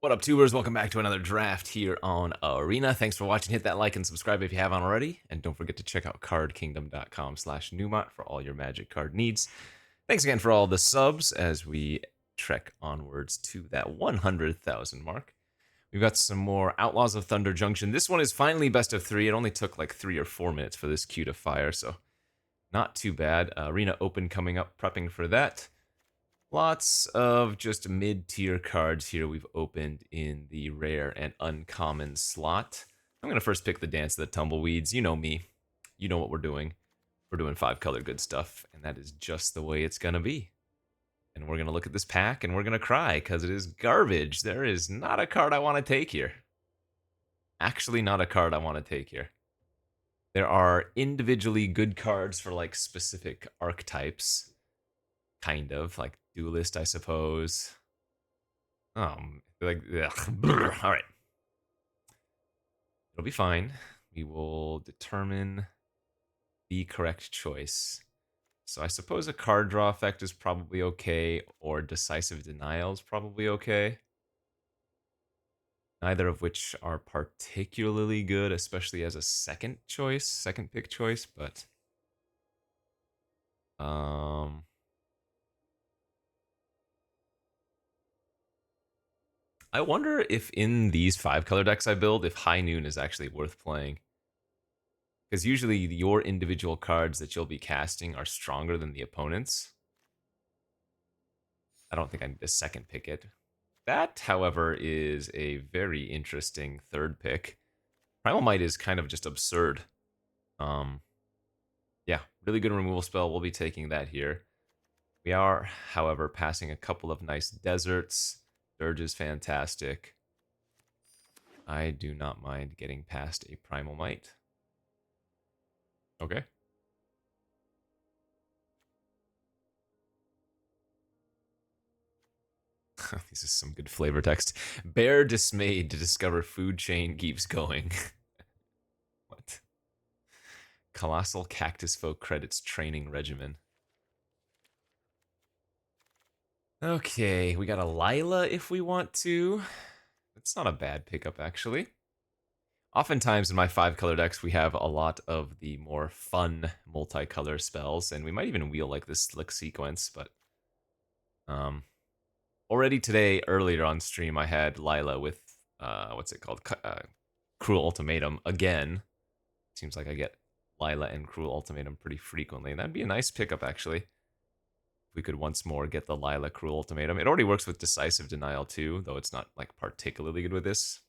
What up, tubers? Welcome back to another draft here on Arena. Thanks for watching. Hit that like and subscribe if you haven't already. And don't forget to check out cardkingdom.com/Numot for all your Magic card needs. Thanks again for all the subs as we trek onwards to that 100,000 mark. We've got some more Outlaws of Thunder Junction. This one is finally best of 3. It only took like 3 or 4 minutes for this queue to fire, so not too bad. Arena Open coming up, prepping for that. Lots of just mid-tier cards here we've opened in the rare and uncommon slot. I'm going to first pick the Dance of the Tumbleweeds. You know me. You know what we're doing. We're doing 5-color good stuff, and that is just the way it's going to be. And we're going to look at this pack, and we're going to cry, because it is garbage. There is not a card I want to take here. Actually, not a card I want to take here. There are individually good cards for, like, specific archetypes. Kind of, like Duelist, I all right. It'll be fine. We will determine the correct choice. So I suppose a card draw effect is probably okay, or Decisive Denial is probably okay. Neither of which are particularly good, especially as a second pick choice, but I wonder if in these 5-color decks I build, if High Noon is actually worth playing. Because usually your individual cards that you'll be casting are stronger than the opponent's. I don't think I need to second pick it. That, however, is a very interesting third pick. Primal Might is kind of just absurd. Yeah, really good removal spell. We'll be taking that here. We are, however, passing a couple of nice deserts. Dirge is fantastic. I do not mind getting past a Primal Might. Okay. This is some good flavor text. Bear dismayed to discover food chain keeps going. What? Colossal cactus folk credits training regimen. Okay, we got a Lila if we want to. That's not a bad pickup, actually. Oftentimes in my 5-color decks, we have a lot of the more fun multicolor spells, and we might even wheel like this Slick Sequence, but already today, earlier on stream, I had Lila with, what's it called? Cruel Ultimatum again. Seems like I get Lila and Cruel Ultimatum pretty frequently. That'd be a nice pickup, actually. If we could once more get the Lila Cruel Ultimatum. It already works with Decisive Denial, too, though it's not, like, particularly good with this.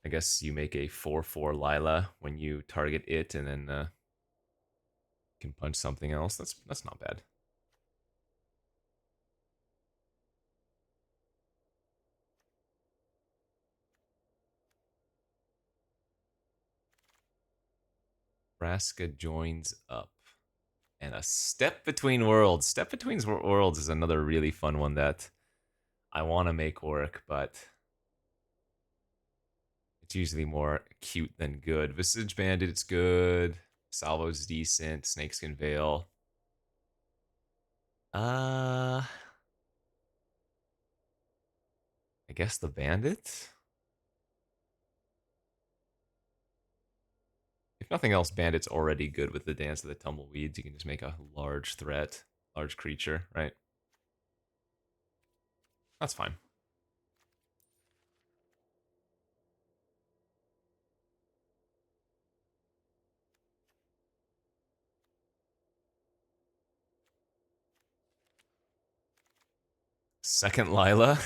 I guess you make a 4/4 Lila when you target it, and then can punch something else. That's not bad. Nebraska joins up. And a Step Between Worlds. Step Between Worlds is another really fun one that I want to make work, but it's usually more cute than good. Visage Bandit, it's good. Salvo's decent. Snakeskin Veil. I guess the Bandit? If nothing else, Bandit's already good with the Dance of the Tumbleweeds. You can just make a large threat, large creature, right? That's fine. Second Lila.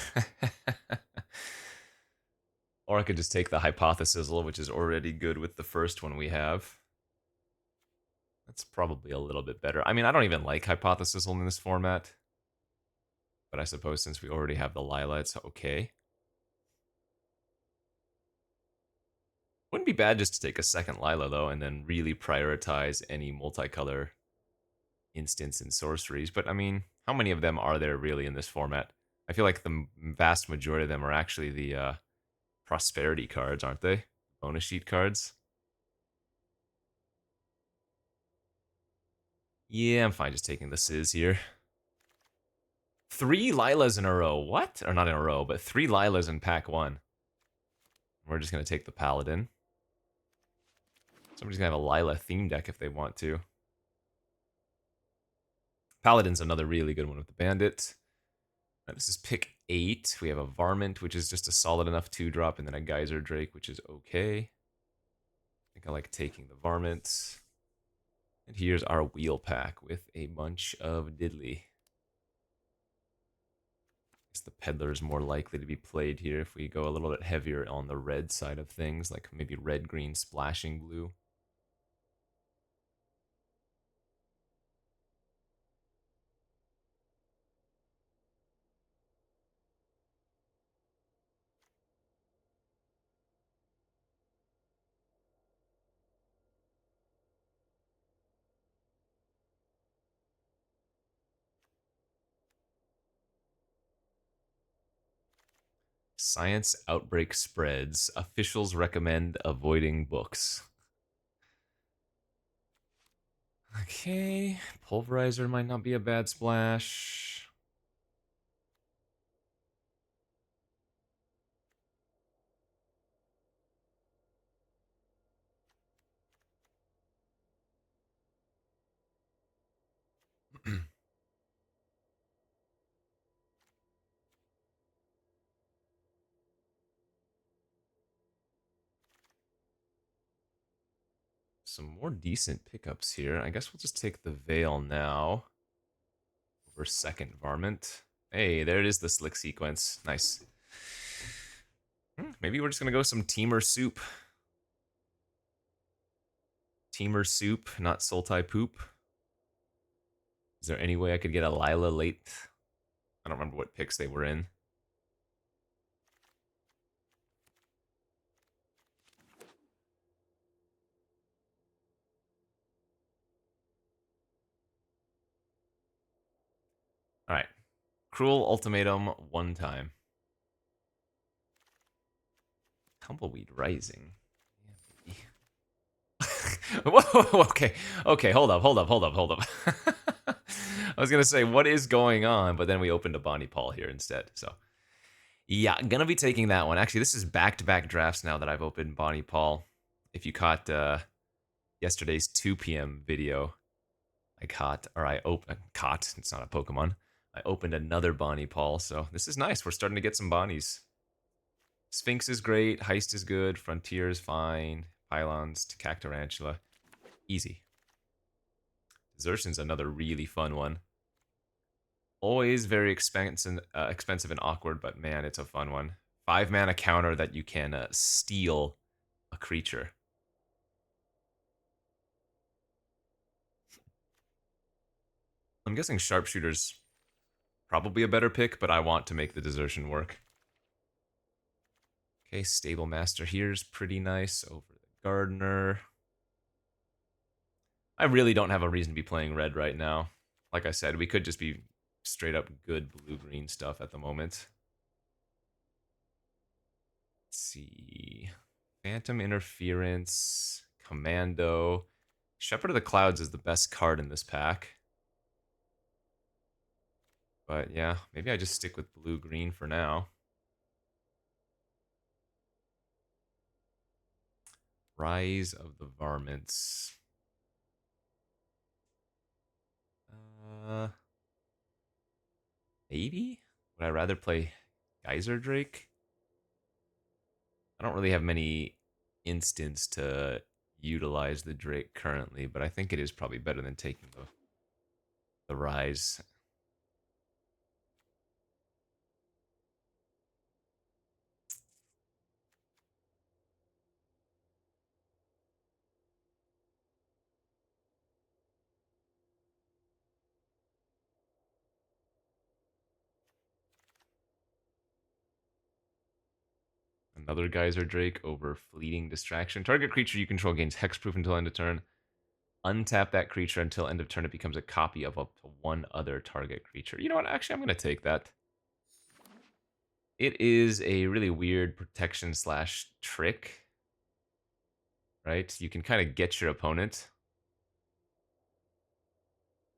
Or I could just take the Hypothesis, which is already good with the first one we have. That's probably a little bit better. I mean, I don't even like Hypothesis in this format. But I suppose since we already have the Lila, it's okay. Wouldn't be bad just to take a second Lila, though, and then really prioritize any multicolor instants and sorceries. But, I mean, how many of them are there really in this format? I feel like the vast majority of them are actually the prosperity cards, aren't they? Bonus sheet cards. Yeah, I'm fine just taking the Sizz here. 3 Lilas in a row. What? Or not in a row, but 3 Lilas in pack 1. We're just going to take the Paladin. Somebody's going to have a Lila theme deck if they want to. Paladin's another really good one with the Bandit. Now, this is pick 8. We have a Varmint, which is just a solid enough 2-drop, and then a Geyser Drake, which is okay. I think I like taking the Varmint. And here's our wheel pack with a bunch of Diddly. I guess the Peddler is more likely to be played here if we go a little bit heavier on the red side of things, like maybe red, green, splashing blue. Science outbreak spreads. Officials recommend avoiding books. Okay, Pulverizer might not be a bad splash. Some more decent pickups here. I guess we'll just take the Veil now over second Varmint. Hey, there it is, the Slick sequence. Nice. Maybe we're just going to go some Teamer Soup. Teamer Soup, not Sultai Poop. Is there any way I could get a Lila late? I don't remember what picks they were in. All right. Cruel Ultimatum one time. Tumbleweed Rising. Whoa, okay, hold up. I was gonna say, what is going on? But then we opened a Bonnie Paul here instead. So, yeah, gonna be taking that one. Actually, this is back-to-back drafts now that I've opened Bonnie Paul. If you caught yesterday's 2 p.m. video, I caught, it's not a Pokemon. I opened another Bonnie Paul, so this is nice. We're starting to get some Bonnies. Sphinx is great, Heist is good, Frontier is fine, Pylons to Cactarantula. Easy. Desertion's another really fun one. Always very expensive and awkward, but man, it's a fun one. 5-mana counter that you can steal a creature. I'm guessing Sharpshooter's probably a better pick, but I want to make the Desertion work. Okay, Stable Master here's pretty nice over the Gardener. I really don't have a reason to be playing red right now. Like I said, we could just be straight up good blue-green stuff at the moment. Let's see. Phantom Interference, Commando. Shepherd of the Clouds is the best card in this pack. But yeah, maybe I just stick with blue-green for now. Rise of the Varmints. Maybe? Would I rather play Geyser Drake? I don't really have many instants to utilize the Drake currently, but I think it is probably better than taking the Rise. Another Geyser Drake over Fleeting Distraction. Target creature you control gains hexproof until end of turn. Untap that creature until end of turn. It becomes a copy of up to one other target creature. You know what? Actually, I'm going to take that. It is a really weird protection slash trick. Right? You can kind of get your opponent.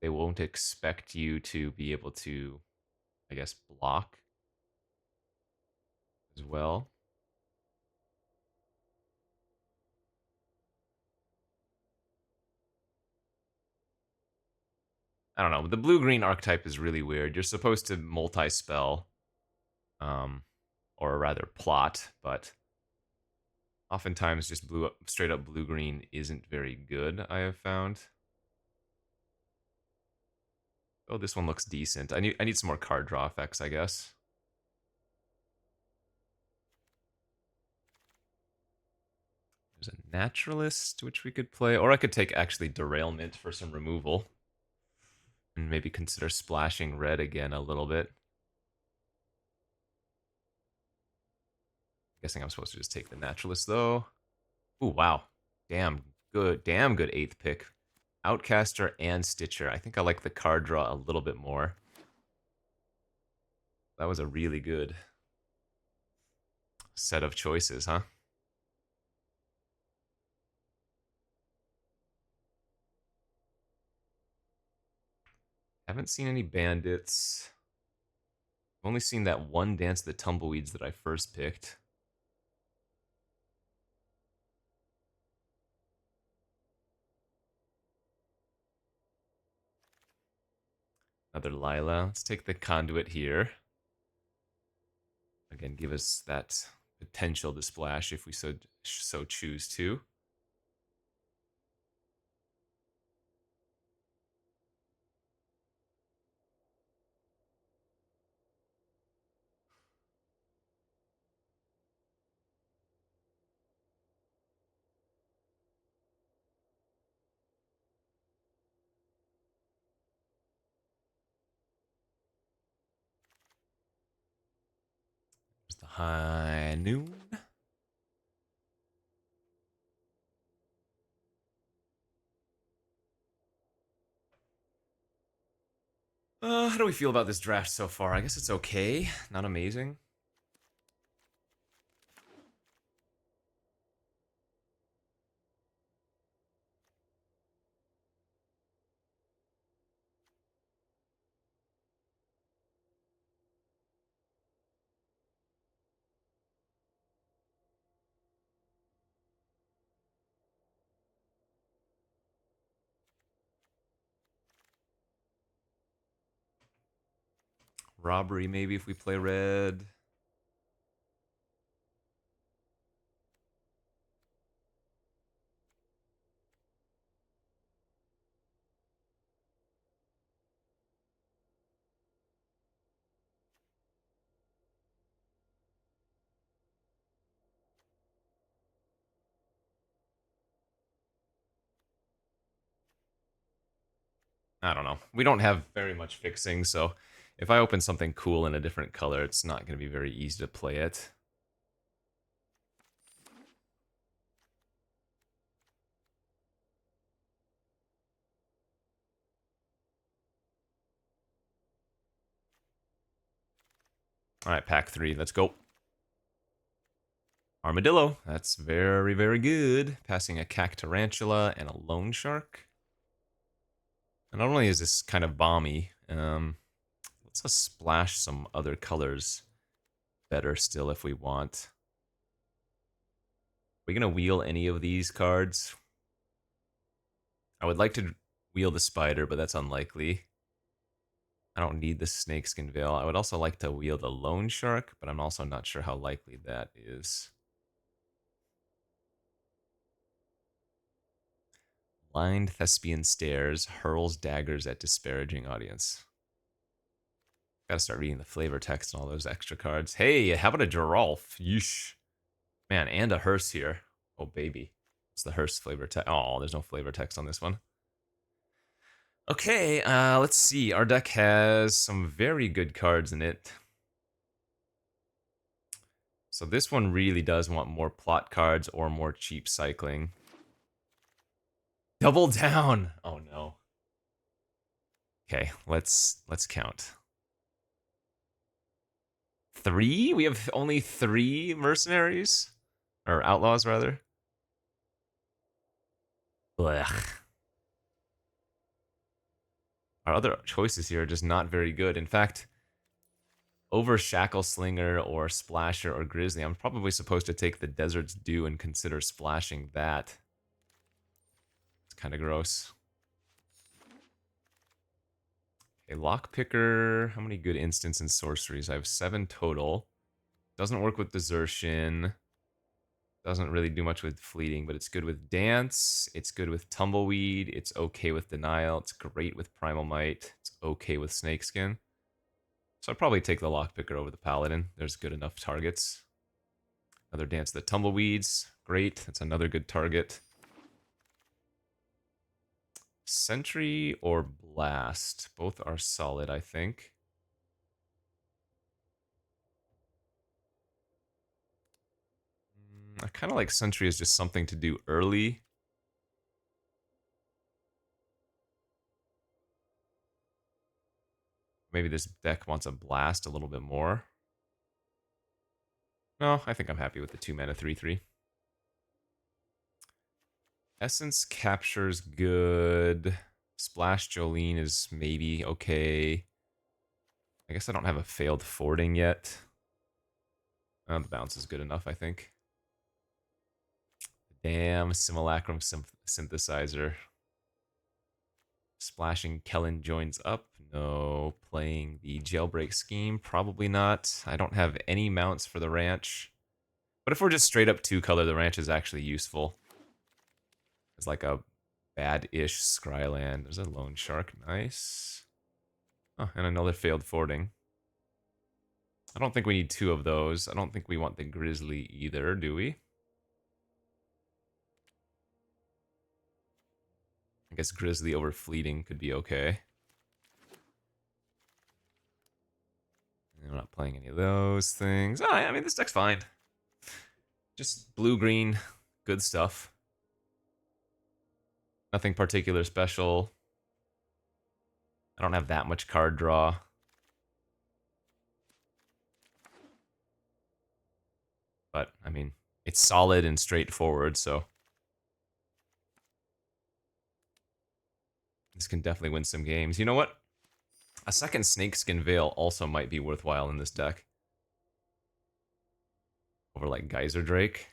They won't expect you to be able to I guess, block as well. I don't know. The blue-green archetype is really weird. You're supposed to multi-spell, or rather plot, but oftentimes just straight up blue-green isn't very good, I have found. Oh, this one looks decent. I need some more card draw effects, I guess. There's a naturalist, which we could play, or I could take actually derailment for some removal. And maybe consider splashing red again a little bit. Guessing I'm supposed to just take the naturalist though. Ooh, wow. Damn good 8th pick. Outcaster and Stitcher. I think I like the card draw a little bit more. That was a really good set of choices, huh? Haven't seen any bandits. I've only seen that one Dance of the Tumbleweeds that I first picked. Another Lila. Let's take the Conduit here. Again, give us that potential to splash if we so choose to. There's the High Noon. How do we feel about this draft so far? I guess it's okay. Not amazing. Robbery, maybe, if we play red. I don't know. We don't have very much fixing, so if I open something cool in a different color, it's not going to be very easy to play it. All right, pack 3. Let's go. Armadillo. That's very, very good. Passing a Cactarantula and a Loan Shark. And not only is this kind of bomby, let's just splash some other colors better still if we want. Are we going to wheel any of these cards? I would like to wheel the Spider, but that's unlikely. I don't need the Snakeskin Veil. I would also like to wheel the Loan Shark, but I'm also not sure how likely that is. Blind Thespian Stares hurls daggers at disparaging audience. Gotta start reading the flavor text and all those extra cards. Hey, how about a Giralf? Yeesh. Man, and a hearse here. Oh, baby. What's the hearse flavor text? Oh, there's no flavor text on this one. Okay, let's see. Our deck has some very good cards in it. So this one really does want more plot cards or more cheap cycling. Double down! Oh no. Okay, let's count. 3? We have only 3 mercenaries? Or outlaws, rather. Blech. Our other choices here are just not very good. In fact, over Shackle Slinger or Splasher or Grizzly. I'm probably supposed to take the Desert's Dew and consider splashing that. It's kind of gross. Okay, Lockpicker. How many good instants and sorceries? I have 7 total. Doesn't work with Desertion. Doesn't really do much with Fleeting, but it's good with Dance. It's good with Tumbleweed. It's okay with Denial. It's great with Primal Might. It's okay with Snakeskin. So I'd probably take the Lockpicker over the Paladin. There's good enough targets. Another Dance the Tumbleweeds. Great. That's another good target. Sentry or Blast. Both are solid, I think. I kind of like Sentry as just something to do early. Maybe this deck wants a Blast a little bit more. No, I think I'm happy with the 2-mana 3/3. Essence Capture's good. Splash Jolene is maybe okay. I guess I don't have a failed forwarding yet. The bounce is good enough, I think. Damn, Simulacrum Synthesizer. Splashing Kellen joins up. No. Playing the Jailbreak Scheme. Probably not. I don't have any mounts for the ranch. But if we're just straight up 2-color, the ranch is actually useful. It's like a bad-ish Scryland. There's a Lone Shark. Nice. Oh, and another failed forwarding. I don't think we need 2 of those. I don't think we want the Grizzly either, do we? I guess Grizzly over Fleeting could be okay. And we're not playing any of those things. Oh, I mean, this deck's fine. Just blue-green, good stuff. Nothing particular special. I don't have that much card draw. But, I mean, it's solid and straightforward, so this can definitely win some games. You know what? A second Snakeskin Veil also might be worthwhile in this deck. Over, like, Geyser Drake.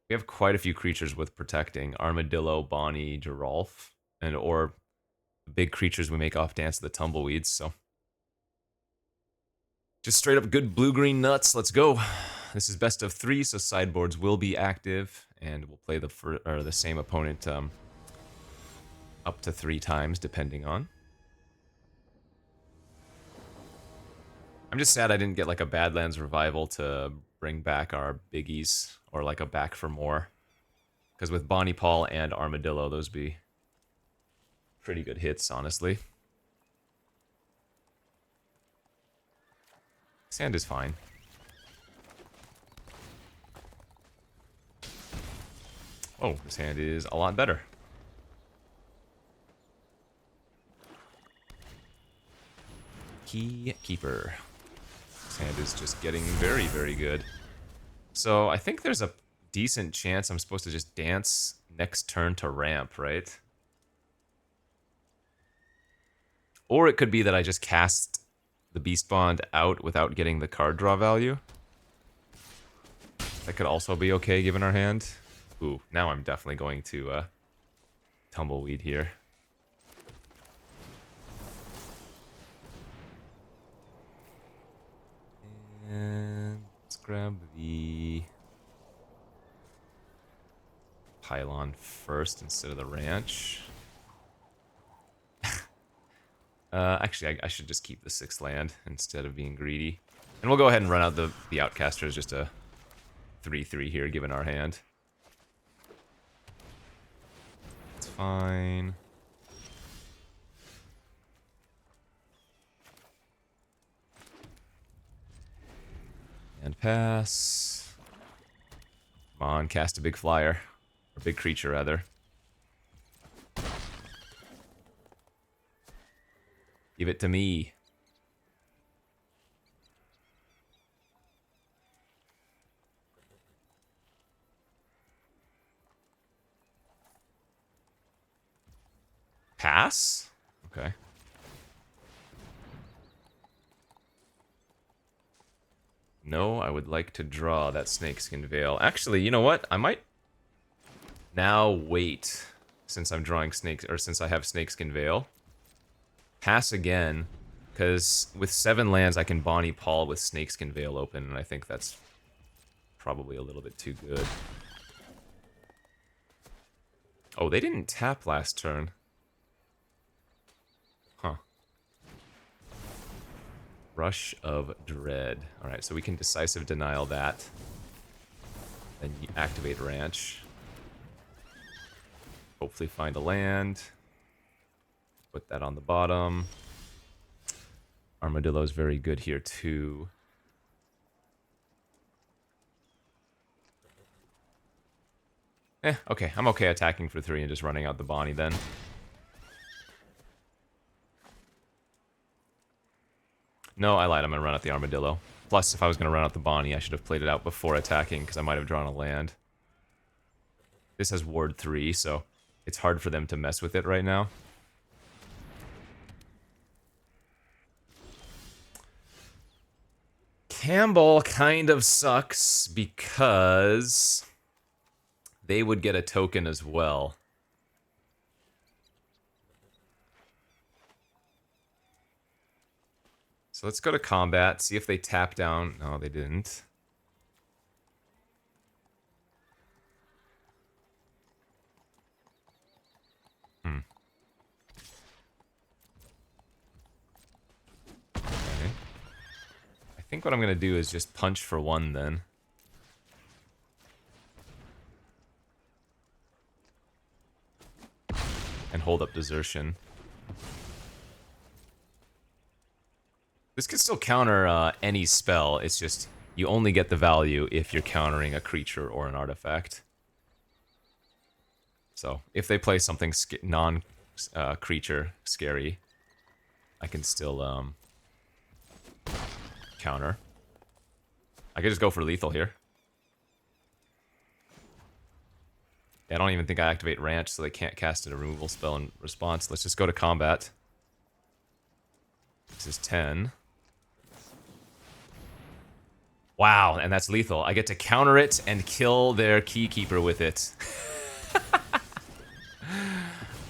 We have quite a few creatures with protecting. Armadillo, Bonnie, Geralf, and or big creatures we make off Dance of the Tumbleweeds, so just straight up good blue-green nuts. Let's go. This is best of 3, so sideboards will be active, and we'll play the same opponent up to 3 times, depending on. I'm just sad I didn't get like a Badlands Revival to bring back our biggies, or like a back for more. Because with Bonnie Paul and Armadillo, those be pretty good hits, honestly. Sand is fine. Oh, this hand is a lot better. Keeper. This hand is just getting very, very good. So I think there's a decent chance I'm supposed to just dance next turn to ramp, right? Or it could be that I just cast the Beast Bond out without getting the card draw value. That could also be okay given our hand. Ooh, now I'm definitely going to Tumbleweed here. And let's grab the Pylon first instead of the ranch. Actually, I should just keep the 6th land instead of being greedy. And we'll go ahead and run out the Outcaster as just a 3/3 here, given our hand. It's fine. And pass. Come on, cast a big flyer. Or big creature, rather. Give it to me. Pass? Okay. No, I would like to draw that Snakeskin Veil. Actually, you know what? I might now wait, since I'm drawing snakes, or since I have Snakeskin Veil. Pass again, because with 7 lands I can Bonnie Paul with Snakeskin Veil open, and I think that's probably a little bit too good. Oh, they didn't tap last turn. Huh. Rush of Dread. Alright, so we can Decisive Denial that. Then you activate Ranch. Hopefully find a land. Put that on the bottom. Armadillo's very good here too. Okay. I'm okay attacking for 3 and just running out the Bonnie then. No, I lied. I'm going to run out the Armadillo. Plus, if I was going to run out the Bonnie, I should have played it out before attacking, because I might have drawn a land. This has Ward 3, so it's hard for them to mess with it right now. Campbell kind of sucks, because they would get a token as well. So let's go to combat, see if they tap down. No, they didn't. Okay. I think what I'm going to do is just punch for 1 then. And hold up Desertion. This can still counter any spell, it's just you only get the value if you're countering a creature or an artifact. So, if they play something non-creature scary, I can still counter. I could just go for lethal here. I don't even think I activate Ranch, so they can't cast a removal spell in response. Let's just go to combat. This is 10. Wow, and that's lethal. I get to counter it and kill their Keykeeper with it.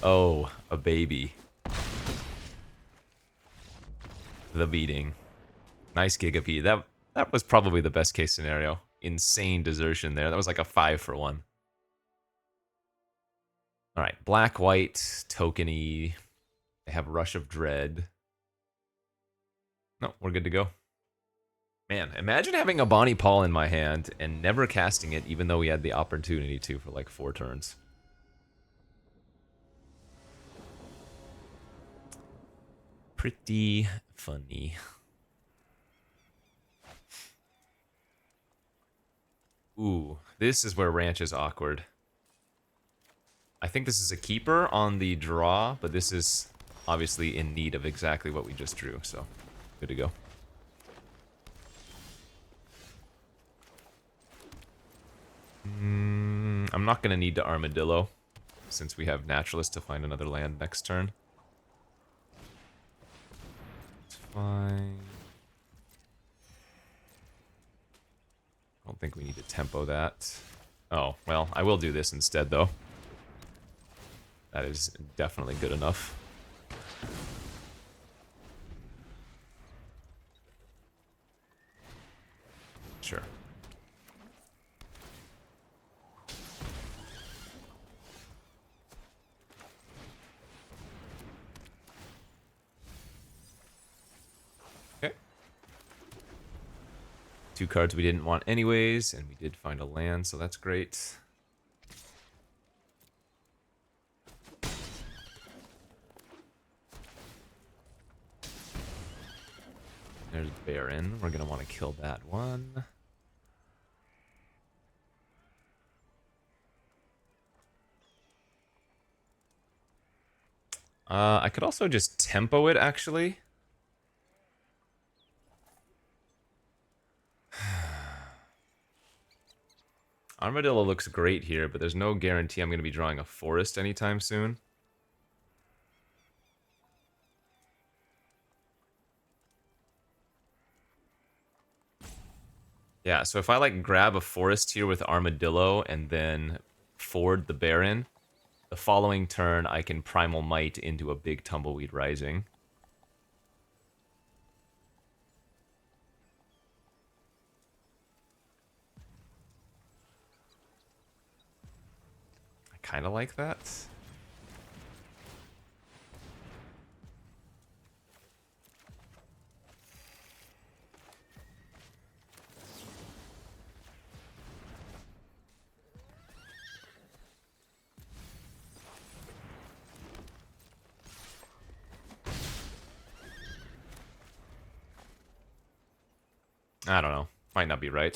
Oh, a baby. The beating. Nice Gigapede. That was probably the best case scenario. Insane Desertion there. That was like a 5 for 1. Alright, black, white, tokeny. They have Rush of Dread. No, we're good to go. Man, imagine having a Bonnie Paul in my hand and never casting it, even though we had the opportunity to for like 4 turns. Pretty funny. Ooh, this is where Ranch is awkward. I think this is a keeper on the draw, but this is obviously in need of exactly what we just drew, so good to go. I'm not going to need to Armadillo, since we have Naturalist to find another land next turn. It's fine. I don't think we need to tempo that. Oh, well, I will do this instead, though. That is definitely good enough. Sure. Okay. 2 cards we didn't want anyways, and we did find a land, so that's great. There's Baron. We're going to want to kill that one. I could also just tempo it, actually. Armadillo looks great here, but there's no guarantee I'm going to be drawing a forest anytime soon. Yeah, so if I like grab a forest here with Armadillo and then forward the Baron, the following turn I can Primal Might into a big Tumbleweed Rising. I kind of like that. I don't know. Might not be right.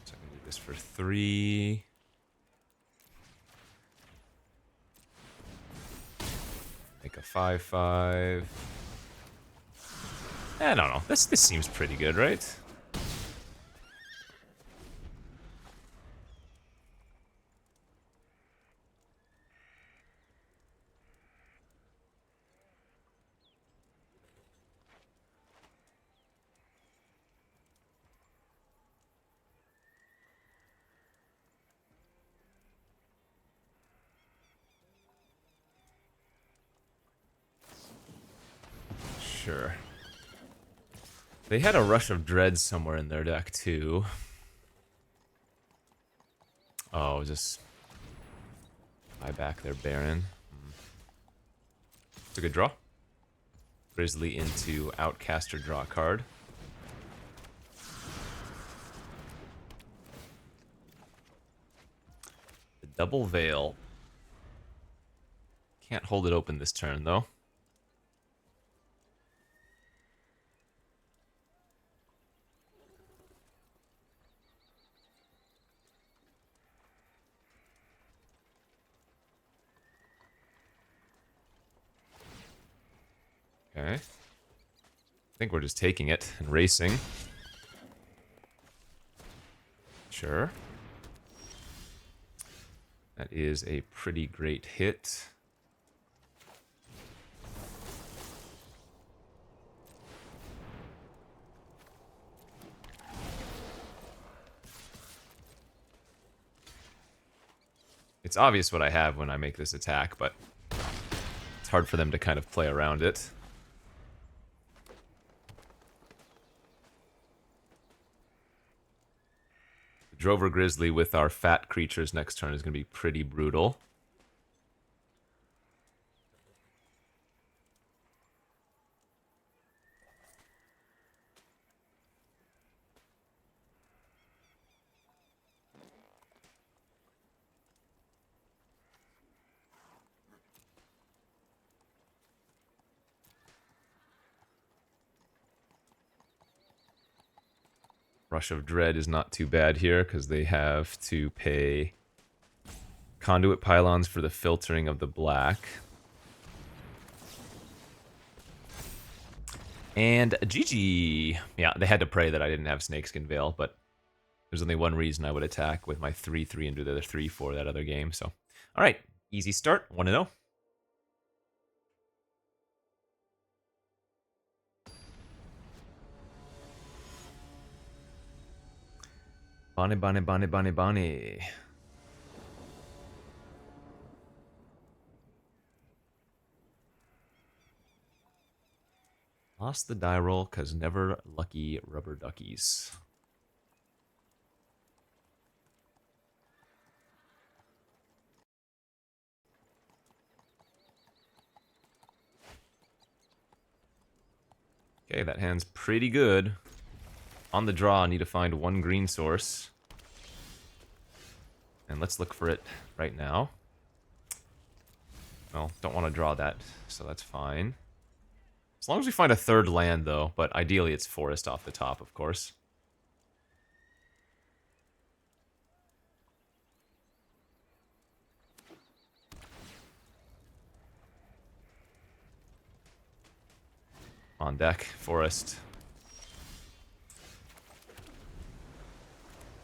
So I can do this for 3. Make a 5/5. I don't know. This seems pretty good, right? Sure. They had a Rush of Dread somewhere in their deck, too. Oh, just buy back their Baron. It's a good draw. Grizzly into Outcaster, draw a card. The Double Veil. Can't hold it open this turn, though. Okay. I think we're just taking it and racing. Sure. That is a pretty great hit. It's obvious what I have when I make this attack, but it's hard for them to kind of play around it. The Drover Grizzly with our fat creatures next turn is going to be pretty brutal. Rush of Dread is not too bad here because they have to pay Conduit Pylons for the filtering of the black. And GG. Yeah, they had to pray that I didn't have Snakeskin Veil, but there's only one reason I would attack with my 3/3 into the other 3/4 that other game. So, all right, easy start. 1-0. Bonnie, Bonnie, Bonnie, Bonnie, Bonnie. Lost the die roll because never lucky rubber duckies. Okay, that hand's pretty good. On the draw, I need to find one green source. And let's look for it right now. Well, don't want to draw that, so that's fine. As long as we find a third land, though, but ideally it's forest off the top, of course. On deck, forest.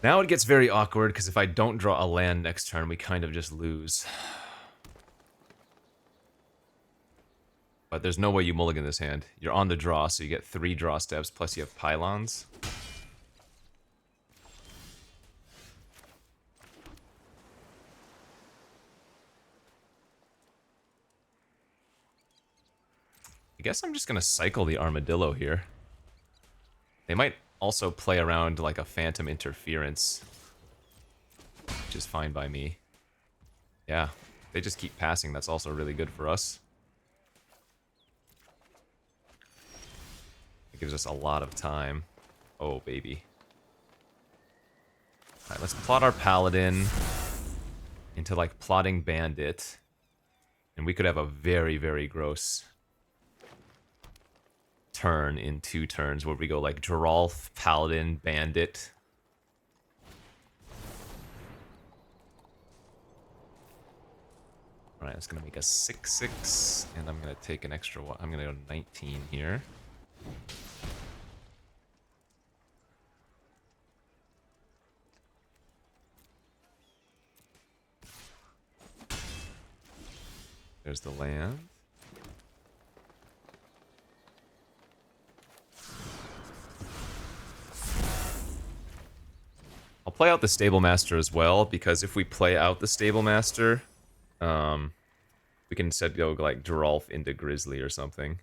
Now it gets very awkward, because if I don't draw a land next turn, we kind of just lose. But there's no way you mulligan this hand. You're on the draw, so you get 3 draw steps, plus you have pylons. I guess I'm just going to cycle the armadillo here. They might also play around like a phantom interference, which is fine by me. Yeah, they just keep passing. That's also really good for us. It gives us a lot of time. Oh, baby. Alright, let's plot our paladin into, like, plotting bandit. And we could have a very, very gross turn in 2 turns where we go, like, Geralf, paladin, bandit. Alright, it's gonna make a 6/6, and I'm gonna take an extra one. I'm gonna go 19 here. There's the land. I'll play out the Stable Master as well, because if we play out the Stable Master, we can instead go like Geralf into Grizzly or something.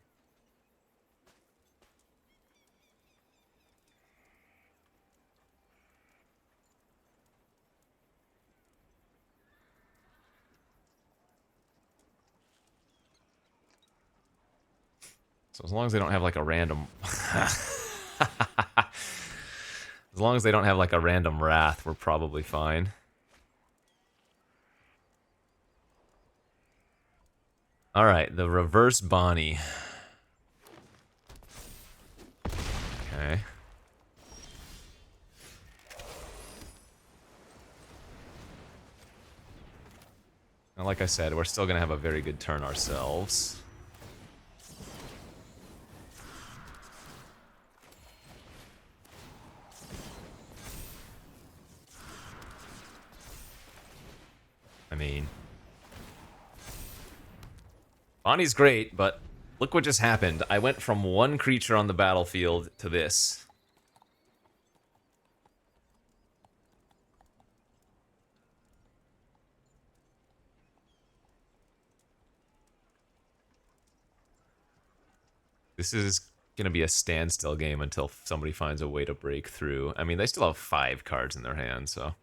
So as long as they don't have like a random... As long as they don't have like a random Wrath, we're probably fine. Alright, the reverse Bonnie. Okay. Now, like I said, we're still gonna have a very good turn ourselves. I mean, Bonnie's great, but look what just happened. I went from 1 creature on the battlefield to this. This is going to be a standstill game until somebody finds a way to break through. I mean, they still have 5 cards in their hand, so...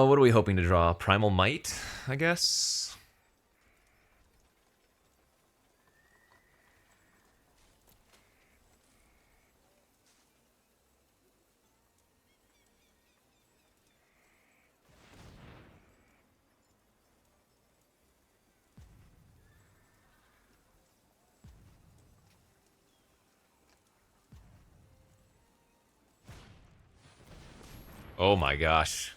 what are we hoping to draw? Primal Might, I guess? Oh my gosh.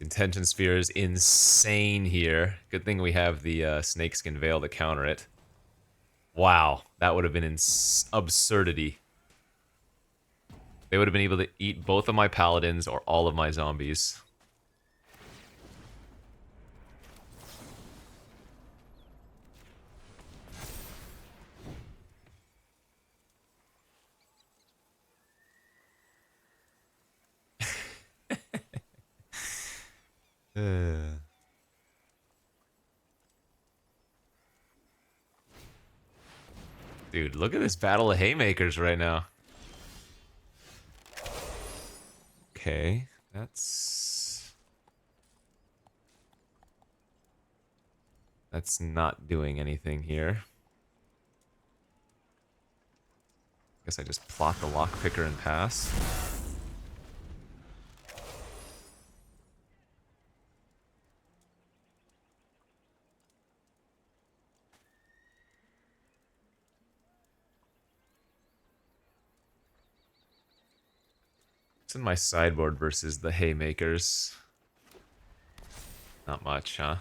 Intention Sphere is insane here. Good thing we have the Snakeskin Veil to counter it. Wow, that would have been absurdity. They would have been able to eat both of my paladins or all of my zombies. Dude, look at this battle of haymakers right now. Okay, that's not doing anything here. Guess I just plot the lockpicker and pass. What's in my sideboard versus the haymakers? Not much, huh?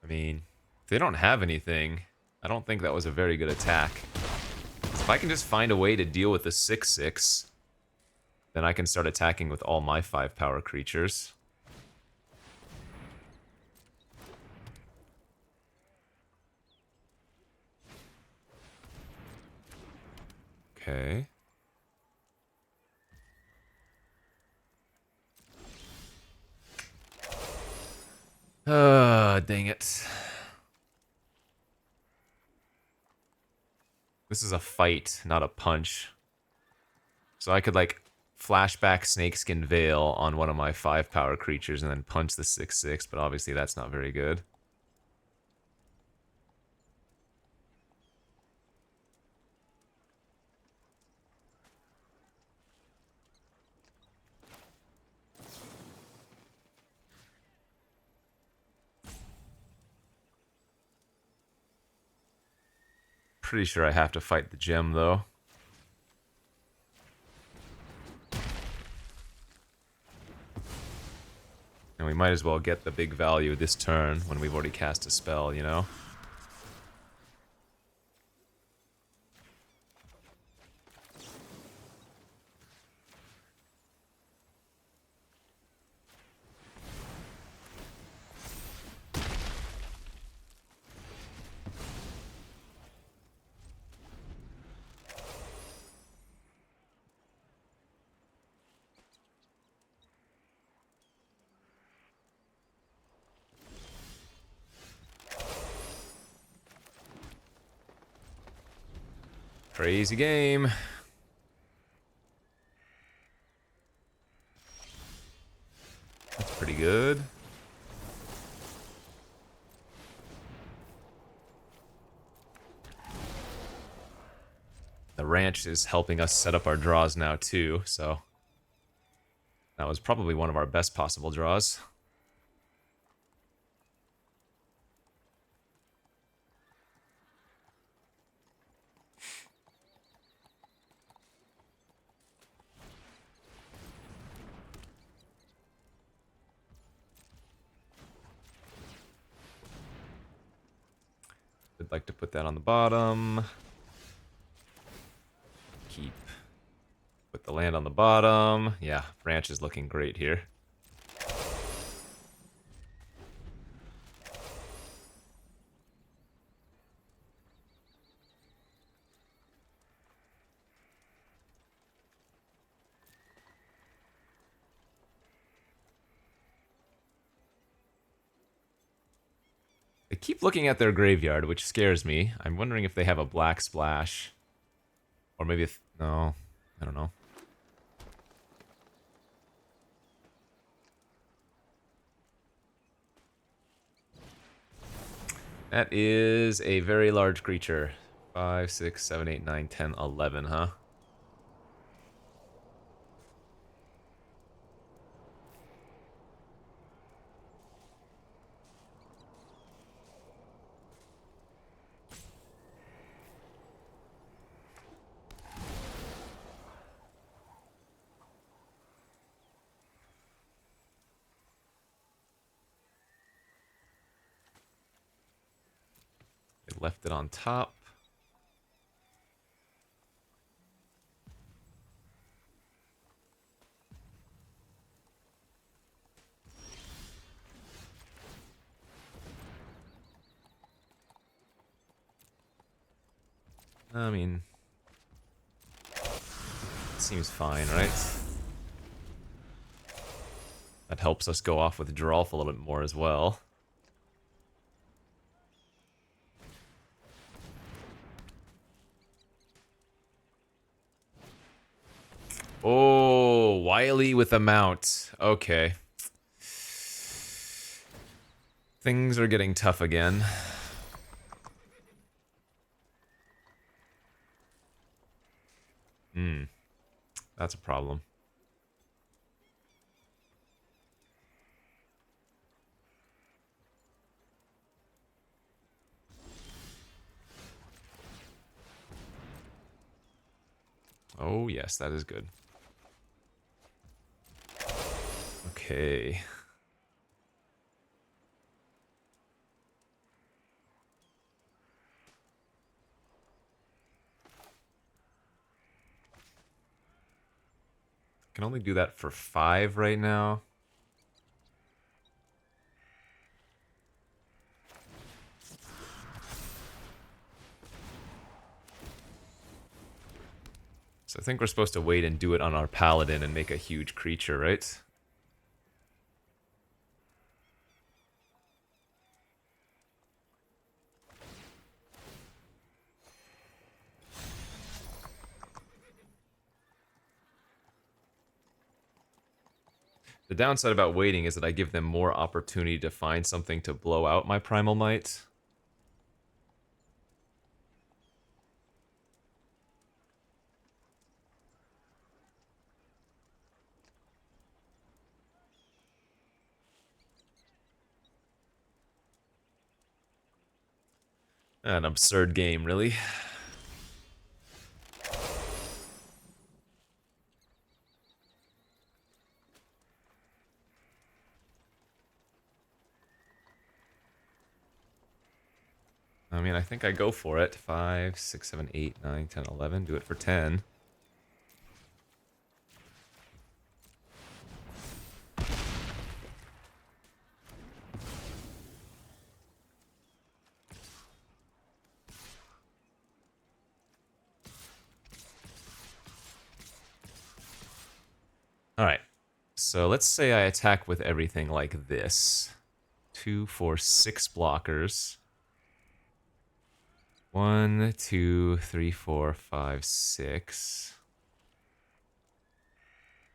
I mean, if they don't have anything, I don't think that was a very good attack. So if I can just find a way to deal with the 6/6, then I can start attacking with all my 5-power creatures. Okay. Dang it. This is a fight, not a punch. So I could, like, flashback Snakeskin Veil on one of my 5-power creatures and then punch the 6/6, but obviously that's not very good. Pretty sure I have to fight the gem, though. And we might as well get the big value this turn when we've already cast a spell, you know? Crazy game. That's pretty good. The ranch is helping us set up our draws now too, so that was probably one of our best possible draws. I'd like to put that on the bottom. Put the land on the bottom. Yeah, ranch is looking great here. They keep looking at their graveyard, which scares me. I'm wondering if they have a black splash. Or maybe if... No, I don't know. That is a very large creature. 5, 6, 7, 8, 9, 10, 11, huh? They left it on top. I mean, seems fine, right? That helps us go off with Giralf a little bit more as well. Oh, Wily with a mount. Okay. Things are getting tough again. That's a problem. Oh, yes, that is good. Okay. can only do that for 5 right now. So I think we're supposed to wait and do it on our paladin and make a huge creature, right? The downside about waiting is that I give them more opportunity to find something to blow out my Primal Might. An absurd game, really. I mean, I think I go for it. 5, 6, 7, 8, 9, 10, 11. Do it for 10. Alright. So let's say I attack with everything like this. 2, 4, 6 blockers. 1, 2, 3, 4, 5, 6.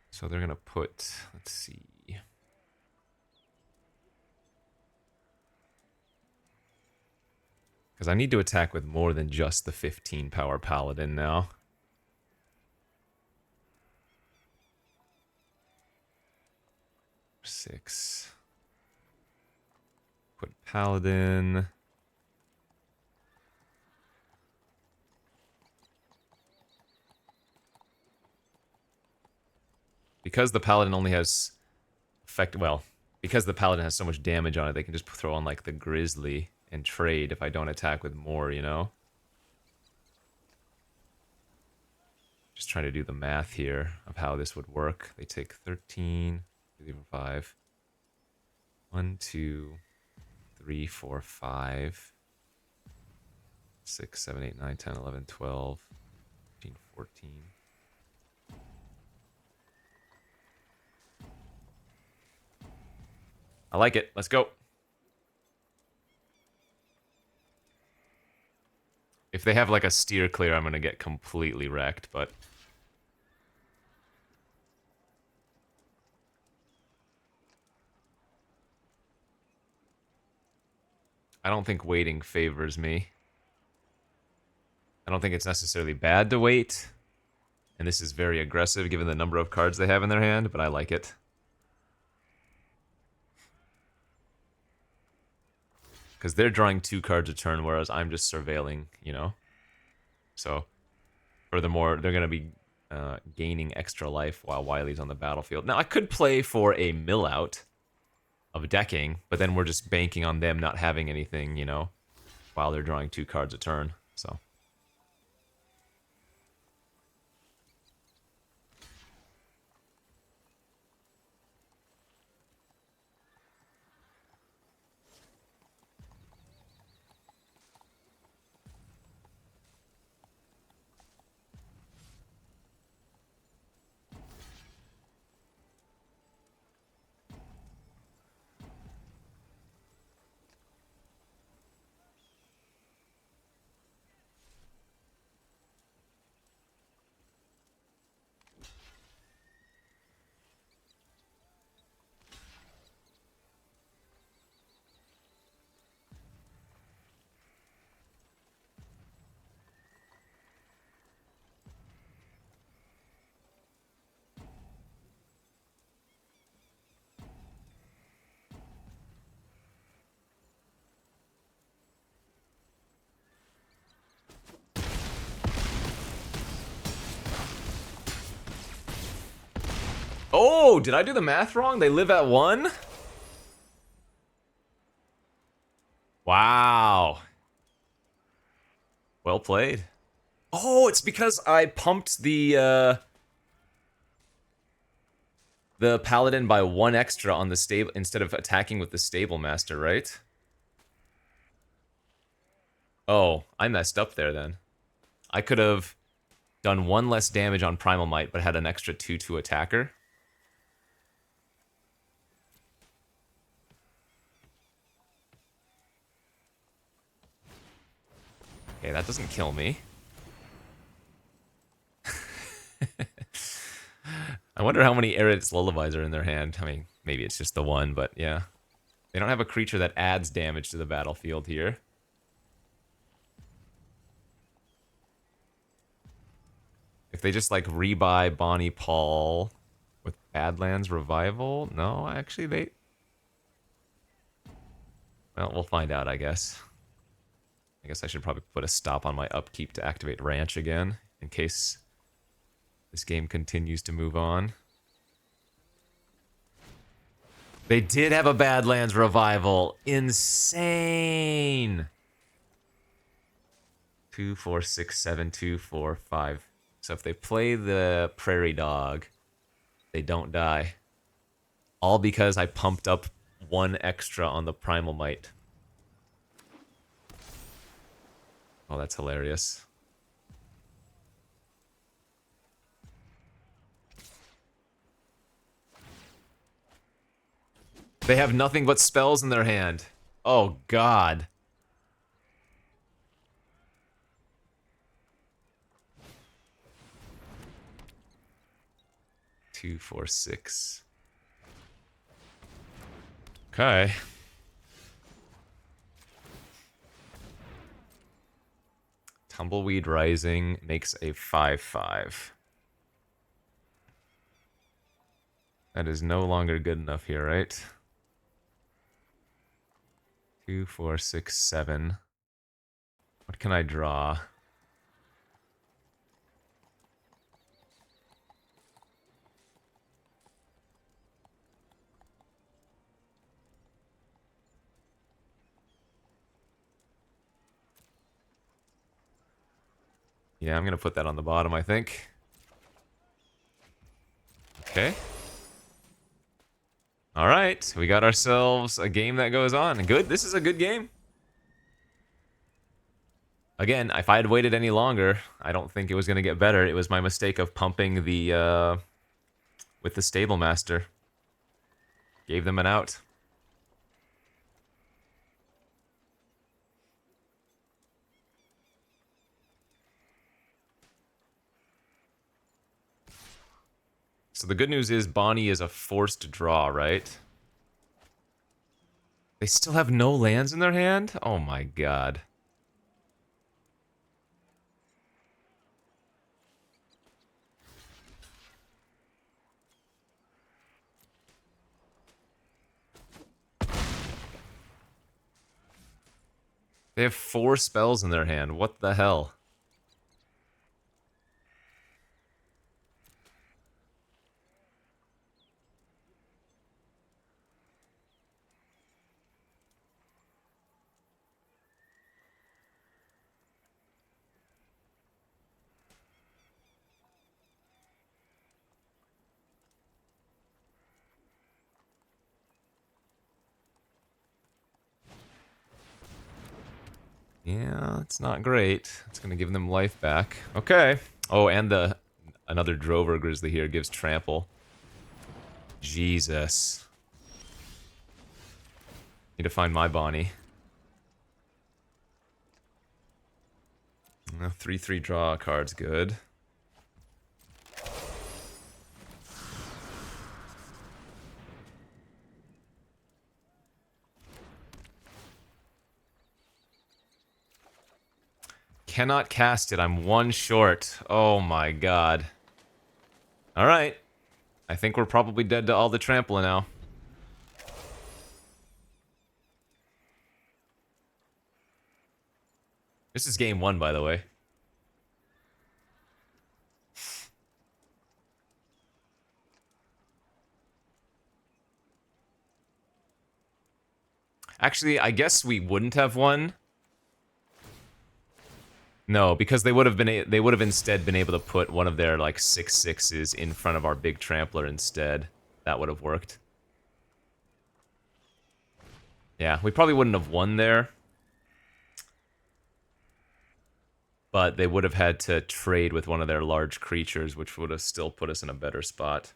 So they're gonna put, let's see. Because I need to attack with more than just the 15 power paladin now. Six. Put paladin. Because the paladin only has effect, well, because the paladin has so much damage on it, they can just throw on like the grizzly and trade if I don't attack with more, you know? Just trying to do the math here of how this would work. They take 13, 5. 1, 2, 3, 4, 5. 6, 7, 8, 9, 10, 11, 12, 13, 14. I like it. Let's go. If they have like a steer clear, I'm going to get completely wrecked, but... I don't think waiting favors me. I don't think it's necessarily bad to wait. And this is very aggressive given the number of cards they have in their hand, but I like it. Because they're drawing 2 cards a turn, whereas I'm just surveilling, you know? So, furthermore, they're going to be gaining extra life while Wily's on the battlefield. Now, I could play for a mill out of decking, but then we're just banking on them not having anything, you know, while they're drawing 2 cards a turn, so... Oh, did I do the math wrong? They live at 1? Wow. Well played. Oh, it's because I pumped the, the paladin by 1 extra on the stable instead of attacking with the stable master, right? Oh, I messed up there then. I could have done 1 less damage on Primal Might, but had an extra 2/2 attacker. Okay, that doesn't kill me. I wonder how many Eret's Lullabies are in their hand. I mean, maybe it's just the one, but yeah. They don't have a creature that adds damage to the battlefield here. If they just like rebuy Bonnie Paul with Badlands Revival, no, actually they... Well, we'll find out, I guess. I guess I should probably put a stop on my upkeep to activate Ranch again, in case this game continues to move on. They did have a Badlands Revival. Insane! 2, 4, 6, 7, 2, 4, 5. So if they play the Prairie Dog, they don't die. All because I pumped up 1 extra on the Primal Might. Oh, that's hilarious. They have nothing but spells in their hand. Oh, God. Two, 4, 6. Okay. Tumbleweed Rising makes a 5/5. That is no longer good enough here, right? 2, 4, 6, 7. What can I draw? Yeah, I'm gonna put that on the bottom, I think. Okay. Alright, we got ourselves a game that goes on. Good, this is a good game. Again, if I had waited any longer, I don't think it was gonna get better. It was my mistake of pumping the, with the Stable Master. Gave them an out. So the good news is Bonnie is a forced draw, right? They still have no lands in their hand? Oh my god. They have 4 spells in their hand. What the hell? Yeah, it's not great. It's gonna give them life back. Okay. Oh, and another Drover Grizzly here gives trample. Jesus. Need to find my Bonnie. 3/3 draw card's good. Cannot cast it. I'm 1 short. Oh my god. Alright. I think we're probably dead to all the trample now. This is game 1, by the way. Actually, I guess we wouldn't have won. No, because they would have instead been able to put one of their like 6/6s in front of our big trampler instead. that would have worked. Yeah, we probably wouldn't have won there. But they would have had to trade with one of their large creatures, which would have still put us in a better spot.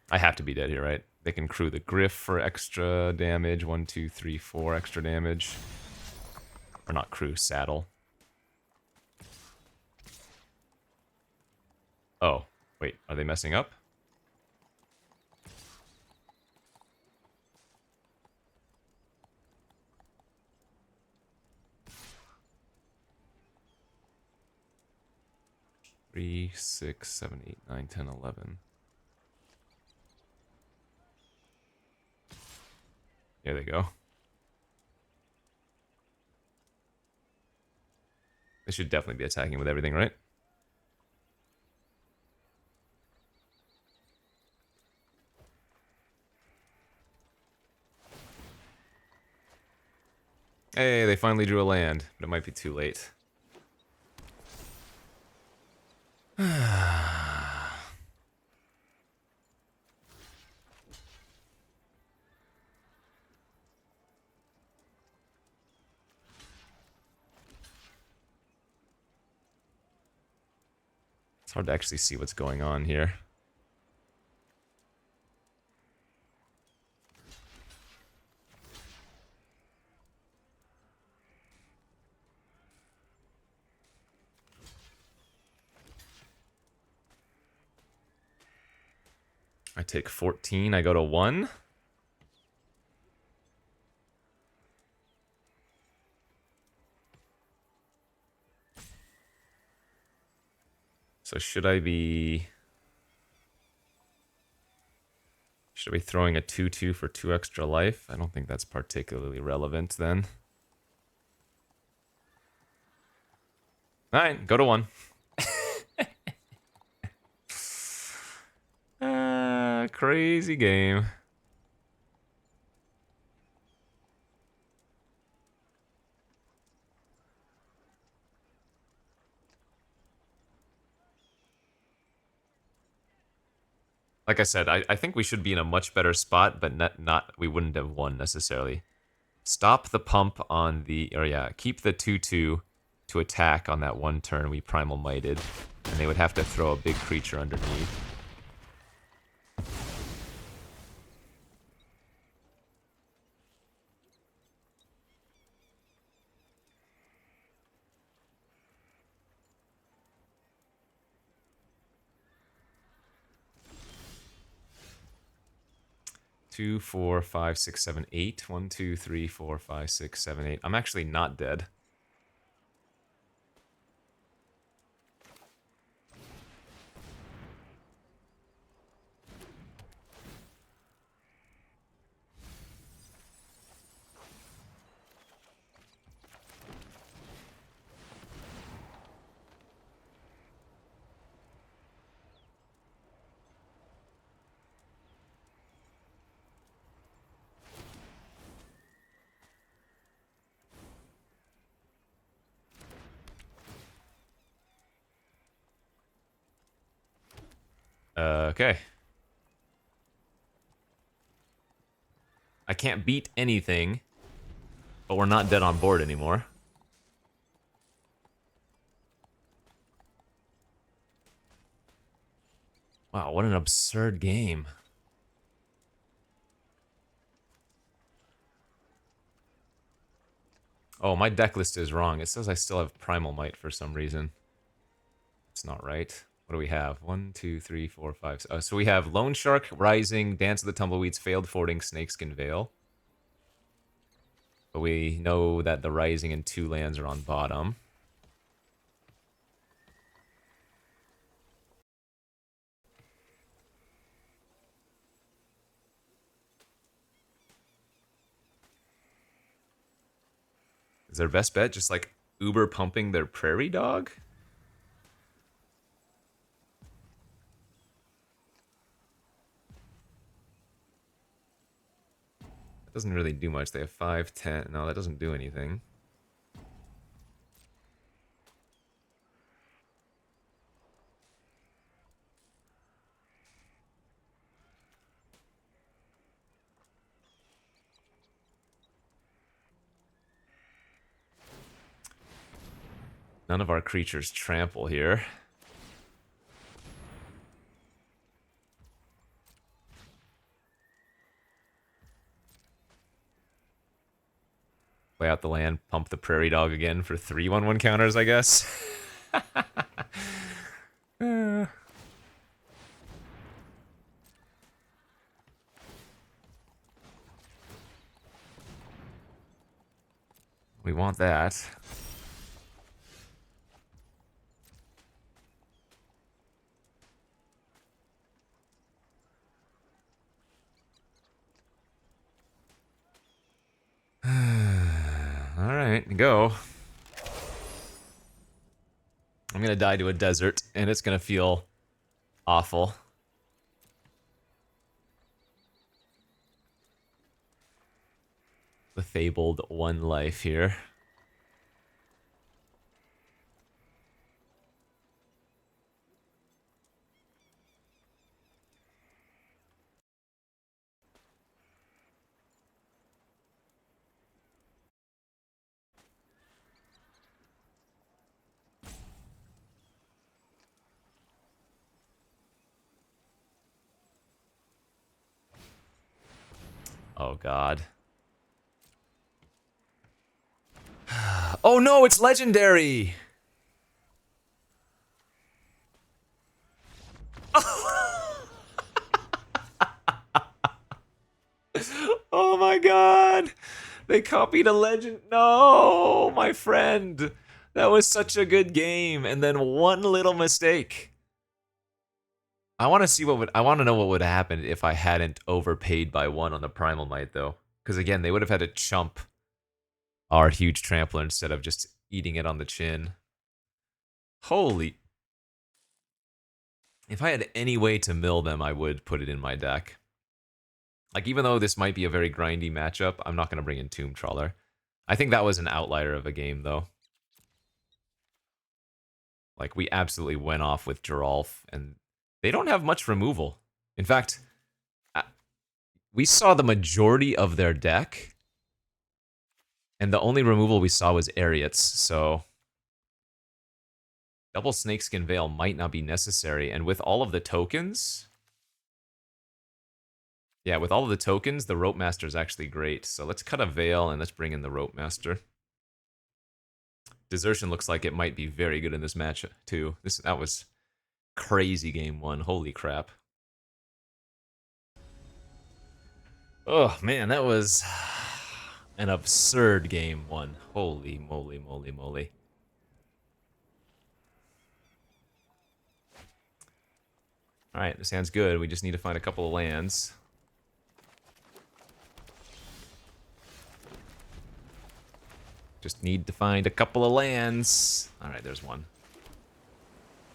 I have to be dead here, right? They can crew the Griff for extra damage. 1, 2, 3, 4 extra damage. Or not crew, saddle. Oh, wait, are they messing up? Three, 6, 7, 8, 9, 10, 11. There they go. They should definitely be attacking with everything, right? Hey, they finally drew a land, but it might be too late. It's hard to actually see what's going on here. I take 14, I go to 1. So should I be throwing a 2/2 for 2 extra life? I don't think that's particularly relevant then. Alright, go to 1. Crazy game. Like I said, I think we should be in a much better spot, but not we wouldn't have won necessarily. Stop the pump on the, or yeah, keep the 2/2 to attack on that one turn we primal mighted, and they would have to throw a big creature underneath. Two, 4, 5, 6, 7, 8. 1, 2, 3, 4, 5, 6, 7, 8. I'm actually not dead. Okay. I can't beat anything, but we're not dead on board anymore. Wow, what an absurd game. Oh, my deck list is wrong. It says I still have Primal Might for some reason. It's not right. What do we have? 1, 2, 3, 4, 5. So we have Lone Shark, Rising, Dance of the Tumbleweeds, Failed Fording, Snakeskin Veil. But we know that the Rising and 2 lands are on bottom. Is their best bet just like Uber pumping their Prairie Dog? That doesn't really do much. They have 5, 10. No, that doesn't do anything. None of our creatures trample here. Play out the land, pump the prairie dog again for 3/1/1 counters, I guess. We want that. Alright, go. I'm gonna die to a desert, and it's gonna feel awful. The fabled one life here. Oh god. Oh no, it's legendary! Oh my god! They copied a legend. No, my friend. That was such a good game, and then one little mistake. I want to see what would. I want to know what would have happened if I hadn't overpaid by 1 on the Primal Might, though. Because again, they would have had to chump our huge trampler instead of just eating it on the chin. Holy. If I had any way to mill them, I would put it in my deck. Like, even though this might be a very grindy matchup, I'm not going to bring in Tomb Trawler. I think that was an outlier of a game, though. Like, we absolutely went off with Geralf, and they don't have much removal. In fact, we saw the majority of their deck, and the only removal we saw was Ariots, so double Snakeskin Veil might not be necessary, and with all of the tokens... Yeah, with all of the tokens, the Rope Master is actually great. So let's cut a Veil, and let's bring in the Rope Master. Desertion looks like it might be very good in this match, too. That was crazy game 1. Holy crap. Oh, man, that was an absurd game 1. Holy moly, moly, moly. Alright, this hand's good. We just need to find a couple of lands. Just need to find a couple of lands. Alright, there's one.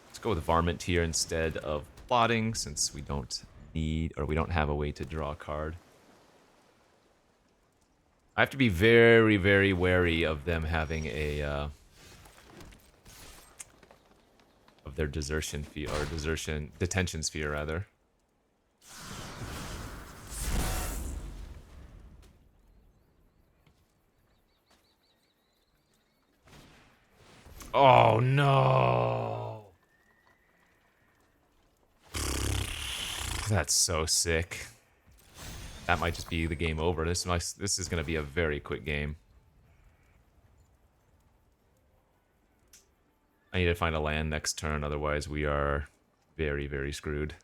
Let's go with Varmint here instead of plotting, since we don't need, or we don't have a way to draw a card. I have to be very, very wary of them having a, of their desertion sphere, or detention sphere, rather. Oh no! That's so sick. That might just be the game over. This is going to be a very quick game. I need to find a land next turn, otherwise we are very, very screwed.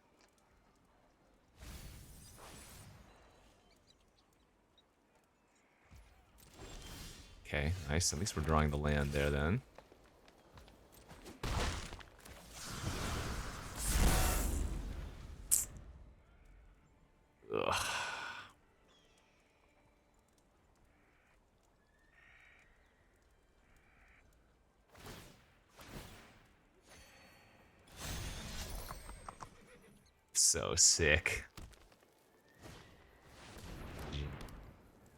Okay, nice. At least we're drawing the land there then. Ugh. So sick.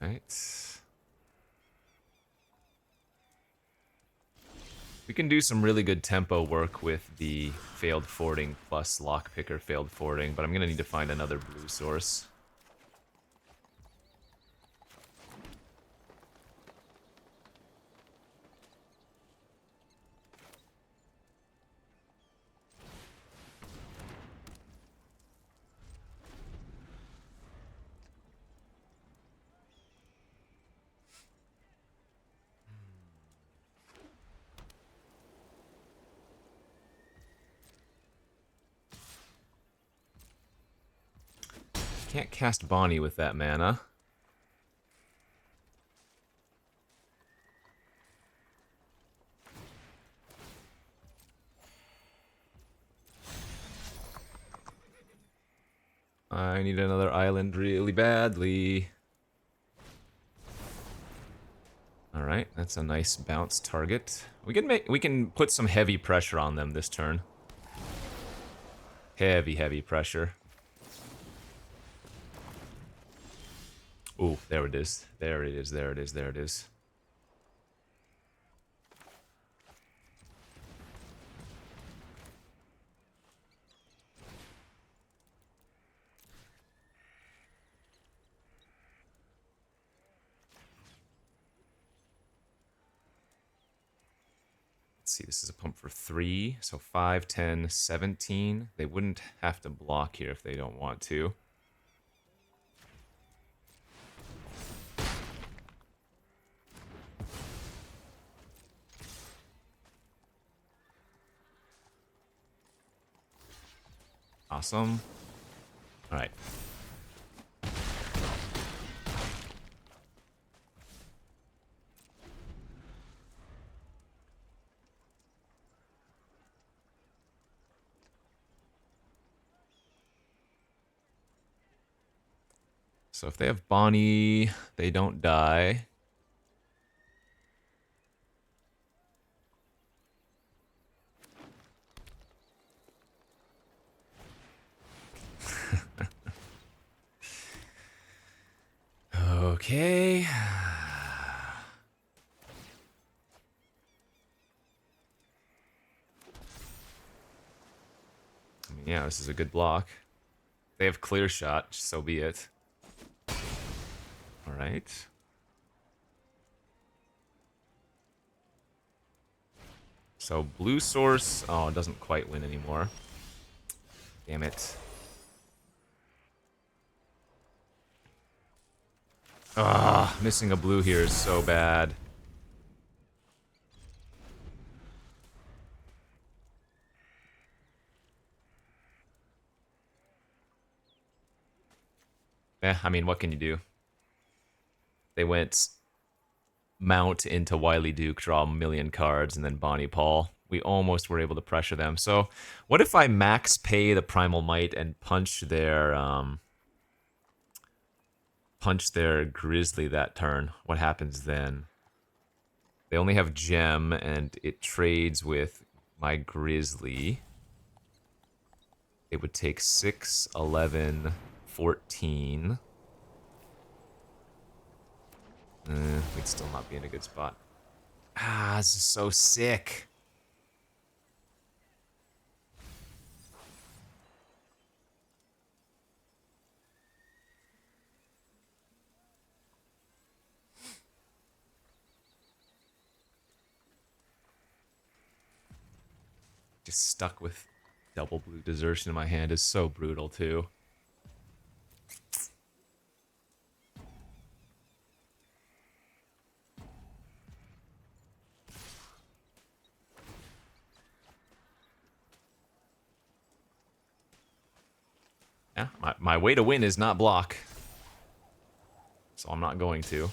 Right. We can do some really good tempo work with the failed forwarding plus lockpicker failed forwarding, but I'm gonna need to find another blue source. Can't cast Bonnie with that mana. I need another island really badly. Alright, that's a nice bounce target. We can put some heavy pressure on them this turn. Heavy pressure. Ooh, there it is. There it is, there it is, there it is. Let's see, this is a pump for 3, so 5, 10, 17. They wouldn't have to block here if they don't want to. Awesome. Alright. So if they have Bonnie, they don't die. Okay. I mean, yeah, this is a good block. They have clear shot, so be it. Alright. So blue source, oh, it doesn't quite win anymore. Damn it. Ah, missing a blue here is so bad. I mean, what can you do? They went Mount into Wily Duke, draw a million cards, and then Bonnie Paul. We almost were able to pressure them. So, what if I max pay the Primal Might and punch their Grizzly that turn? What happens then? They only have Gem, and it trades with my Grizzly. It would take 6, 11, 14. We'd still not be in a good spot. Ah, this is so sick. Just stuck with double blue desertion in my hand is so brutal too. Yeah, my way to win is not block. So I'm not going to.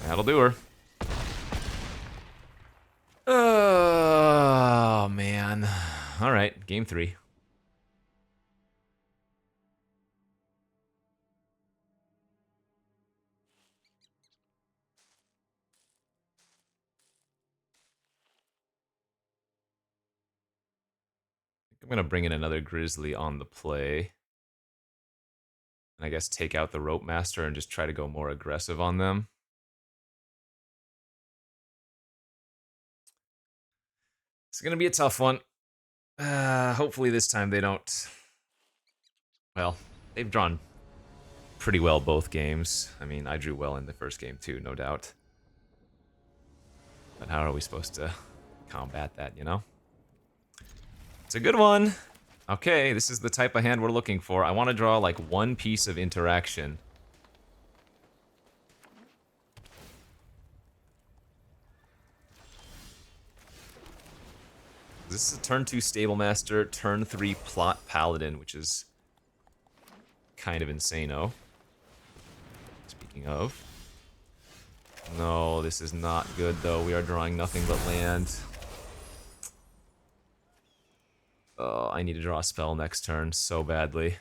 That'll do her. Oh, man. All right, game 3. I'm going to bring in another Grizzly on the play. And I guess take out the Rope Master and just try to go more aggressive on them. It's going to be a tough one. Hopefully this time they don't... Well, they've drawn pretty well both games. I mean, I drew well in the first game too, no doubt. But how are we supposed to combat that, you know? It's a good one. Okay, this is the type of hand we're looking for. I want to draw like one piece of interaction. This is a turn 2 Stable Master, turn 3 Plot Paladin, which is kind of insane-o. Speaking of. No, this is not good, though. We are drawing nothing but land. Oh, I need to draw a spell next turn so badly.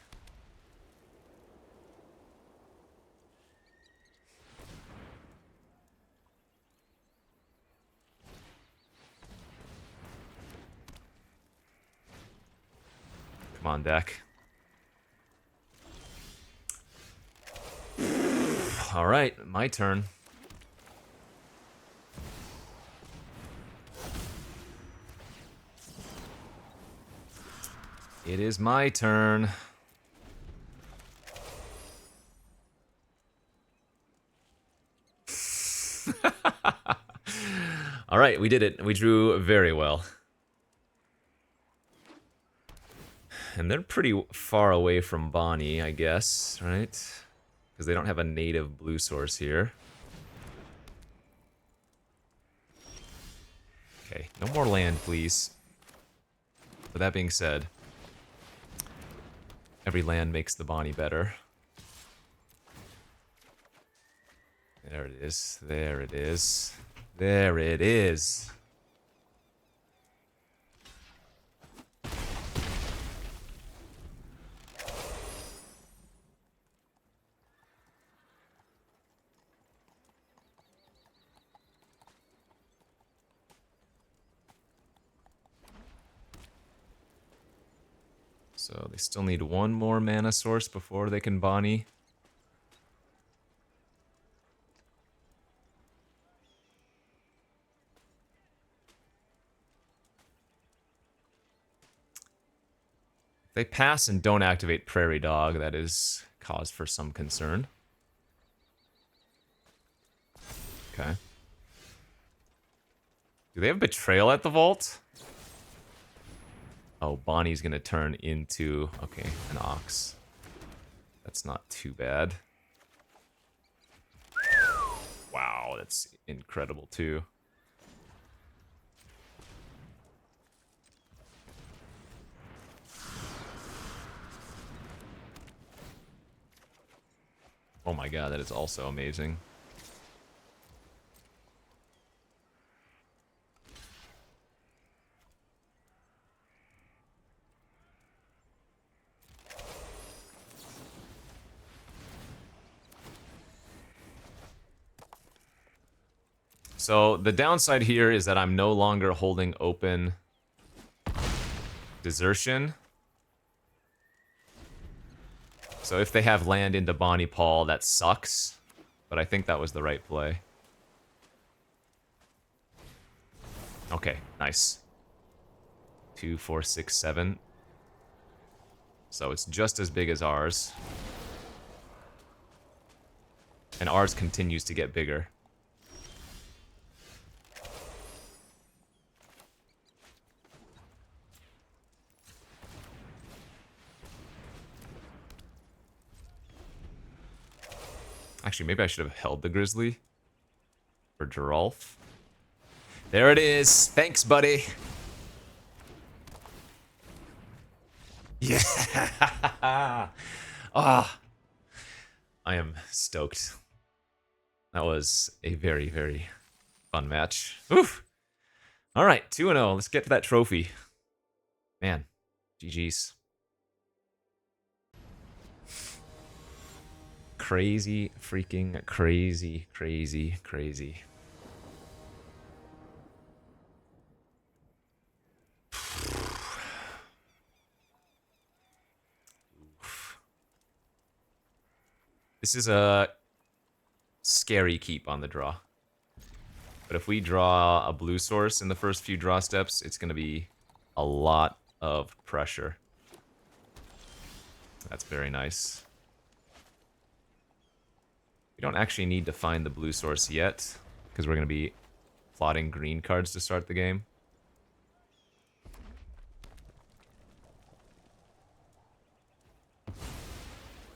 Come on, deck. Alright, my turn. It is my turn. Alright, we did it. We drew very well. And they're pretty far away from Bonnie, I guess, right? Because they don't have a native blue source here. Okay, no more land, please. With that being said, every land makes the Bonnie better. There it is. There it is. There it is. So they still need one more mana source before they can Bonnie. If they pass and don't activate Prairie Dog, that is cause for some concern. Okay. Do they have Betrayal at the vault? Oh, Bonnie's gonna turn into, okay, an Ox. That's not too bad. Wow, that's incredible too. Oh my god, that is also amazing. So the downside here is that I'm no longer holding open Desertion. So if they have land into Bonnie Paul, that sucks. But I think that was the right play. Okay, nice. 2, 4, 6, 7. So it's just as big as ours. And ours continues to get bigger. Actually, maybe I should have held the Grizzly. For Geralf. There it is. Thanks, buddy. Yeah. Ah. I am stoked. That was a very, very fun match. Oof. All right, 2-0. Let's get to that trophy. Man, GG's. Crazy, freaking crazy, crazy, crazy. This is a scary keep on the draw. But if we draw a blue source in the first few draw steps, it's going to be a lot of pressure. That's very nice. We don't actually need to find the blue source yet, because we're going to be plotting green cards to start the game.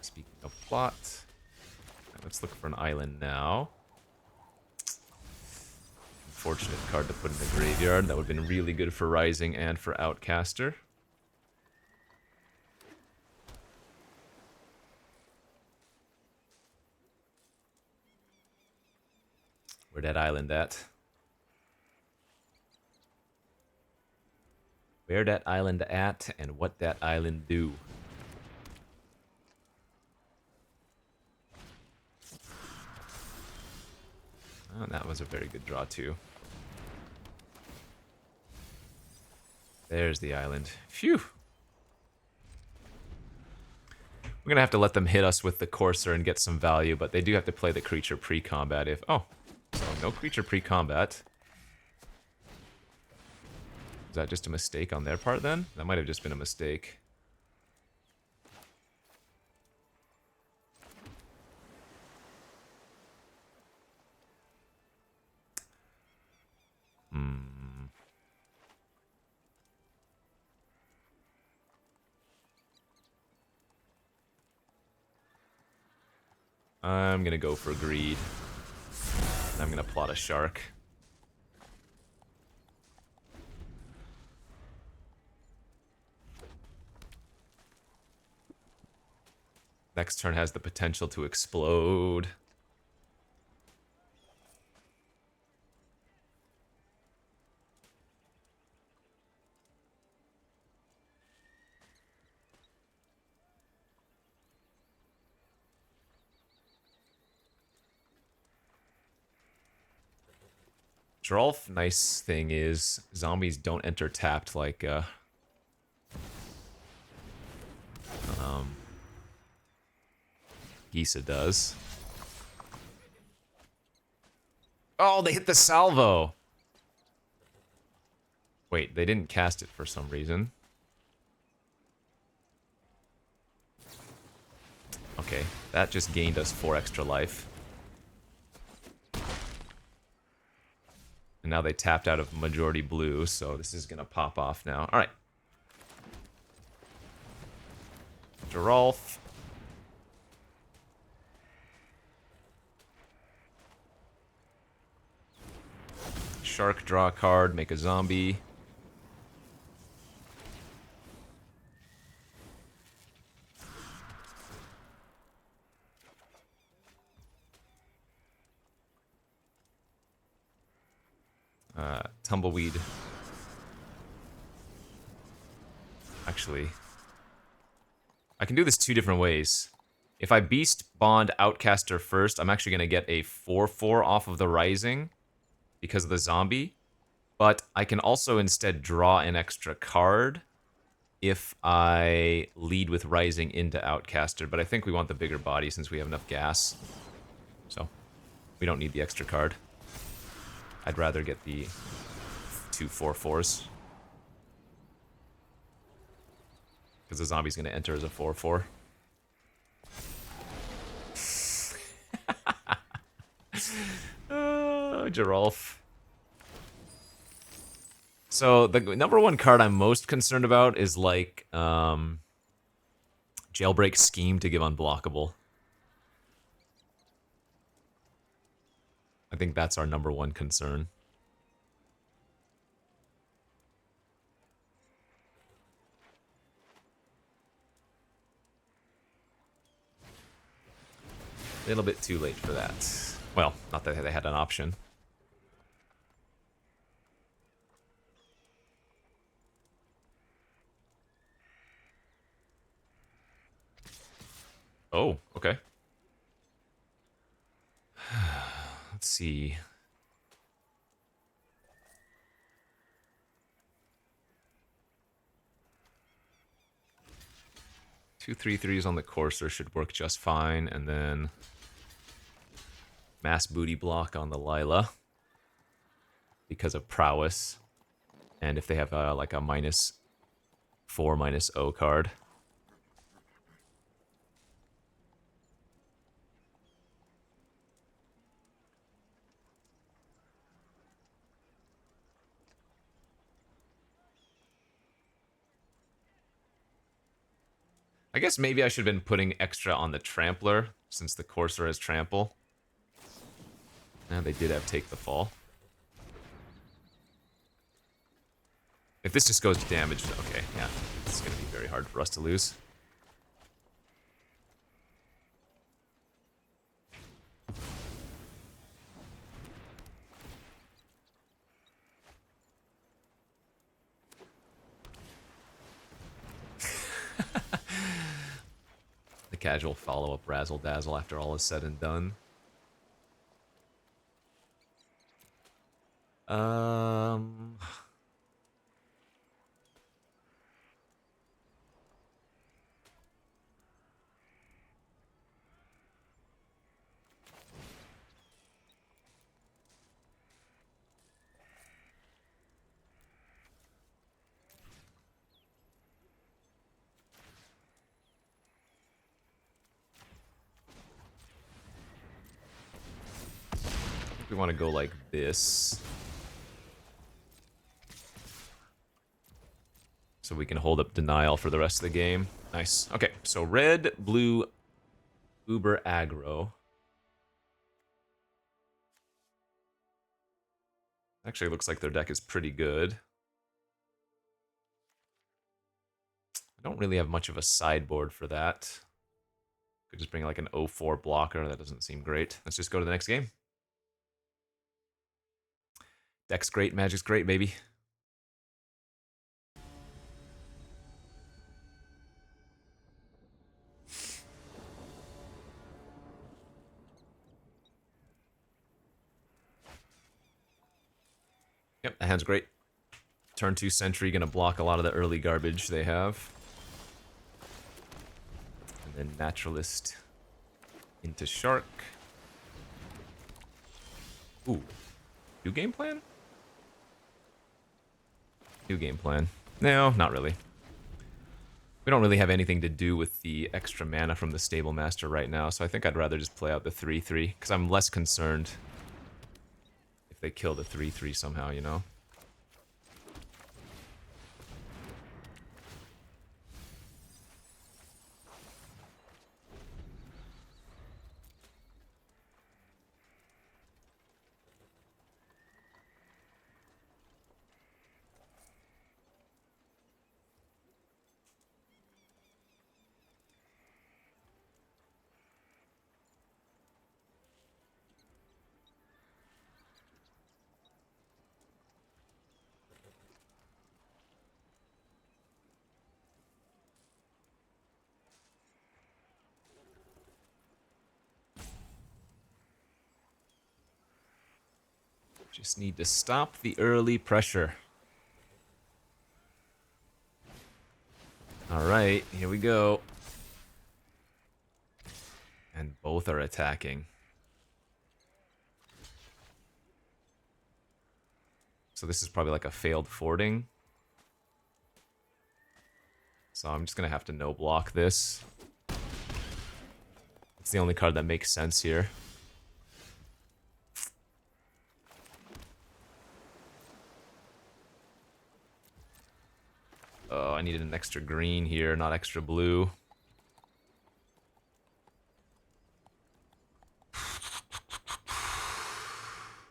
Speaking of plot, let's look for an island now. Unfortunate card to put in the graveyard. That would have been really good for Rising and for Outcaster. Where that island at? Where that island at and what that island do? Oh, that was a very good draw too. There's the island. Phew. We're gonna have to let them hit us with the Courser and get some value, but they do have to play the creature pre-combat if... Oh, so no creature pre-combat. Is that just a mistake on their part then? That might have just been a mistake. I'm gonna go for greed. I'm gonna plot a shark. Next turn has the potential to explode. Drolf, nice thing is, zombies don't enter tapped like, Gisa does. Oh, they hit the salvo! Wait, they didn't cast it for some reason. Okay, that just gained us 4 extra life. And now they tapped out of majority blue, so this is gonna pop off now. Alright. Geralf. Shark, draw a card, make a zombie. Tumbleweed. Actually, I can do this 2 different ways. If I Beast Bond Outcaster first, I'm actually going to get a 4/4 off of the Rising because of the zombie. But I can also instead draw an extra card if I lead with Rising into Outcaster. But I think we want the bigger body since we have enough gas. So, we don't need the extra card. I'd rather get the 2 4/4s. Because the zombie's going to enter as a 4/4. Geralf. So the number 1 card I'm most concerned about is like Jailbreak Scheme to give unblockable. I think that's our number 1 concern. A little bit too late for that. Well, not that they had an option. Oh, okay. Let's see. 2 3/3s on the Courser should work just fine, and then Mass Booty Block on the Lila because of prowess, and if they have like a -4/-0 card. I guess maybe I should have been putting extra on the Trampler, since the Courser has Trample. Now they did have Take the Fall. If this just goes to damage, okay, yeah. It's going to be very hard for us to lose. The casual follow-up Razzle Dazzle after all is said and done. We want to go like this. So we can hold up denial for the rest of the game. Nice. Okay, so red, blue, uber aggro. Actually, looks like their deck is pretty good. I don't really have much of a sideboard for that. Could just bring like an 0-4 blocker. That doesn't seem great. Let's just go to the next game. Deck's great, Magic's great, baby. Yep, that hand's great. Turn 2 Sentry, gonna block a lot of the early garbage they have. And then Naturalist into Shark. Ooh. New game plan? New game plan. No, not really. We don't really have anything to do with the extra mana from the Stable Master right now, so I think I'd rather just play out the 3-3, because I'm less concerned if they kill the 3-3 somehow, you know? Just need to stop the early pressure. Alright, here we go. And both are attacking. So this is probably like a failed fording. So I'm just gonna have to no block this. It's the only card that makes sense here. Oh, I needed an extra green here, not extra blue.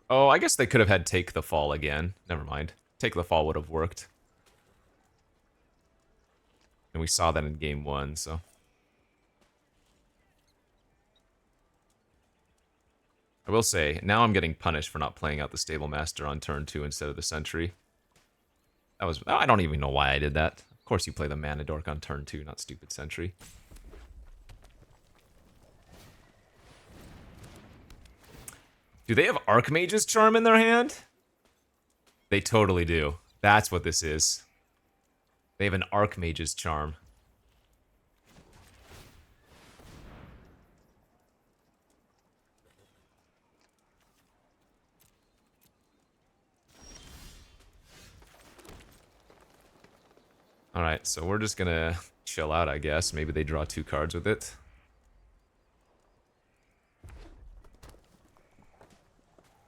Oh, I guess they could have had Take the Fall again. Never mind. Take the Fall would have worked. And we saw that in game 1, so... I will say, now I'm getting punished for not playing out the Stable Master on turn 2 instead of the Sentry. That was... I don't even know why I did that. Of course you play the Mana Dork on turn 2, not stupid Sentry. Do they have Archmage's Charm in their hand? They totally do. That's what this is. They have an Archmage's Charm. Alright, so we're just gonna chill out, I guess. Maybe they draw 2 cards with it.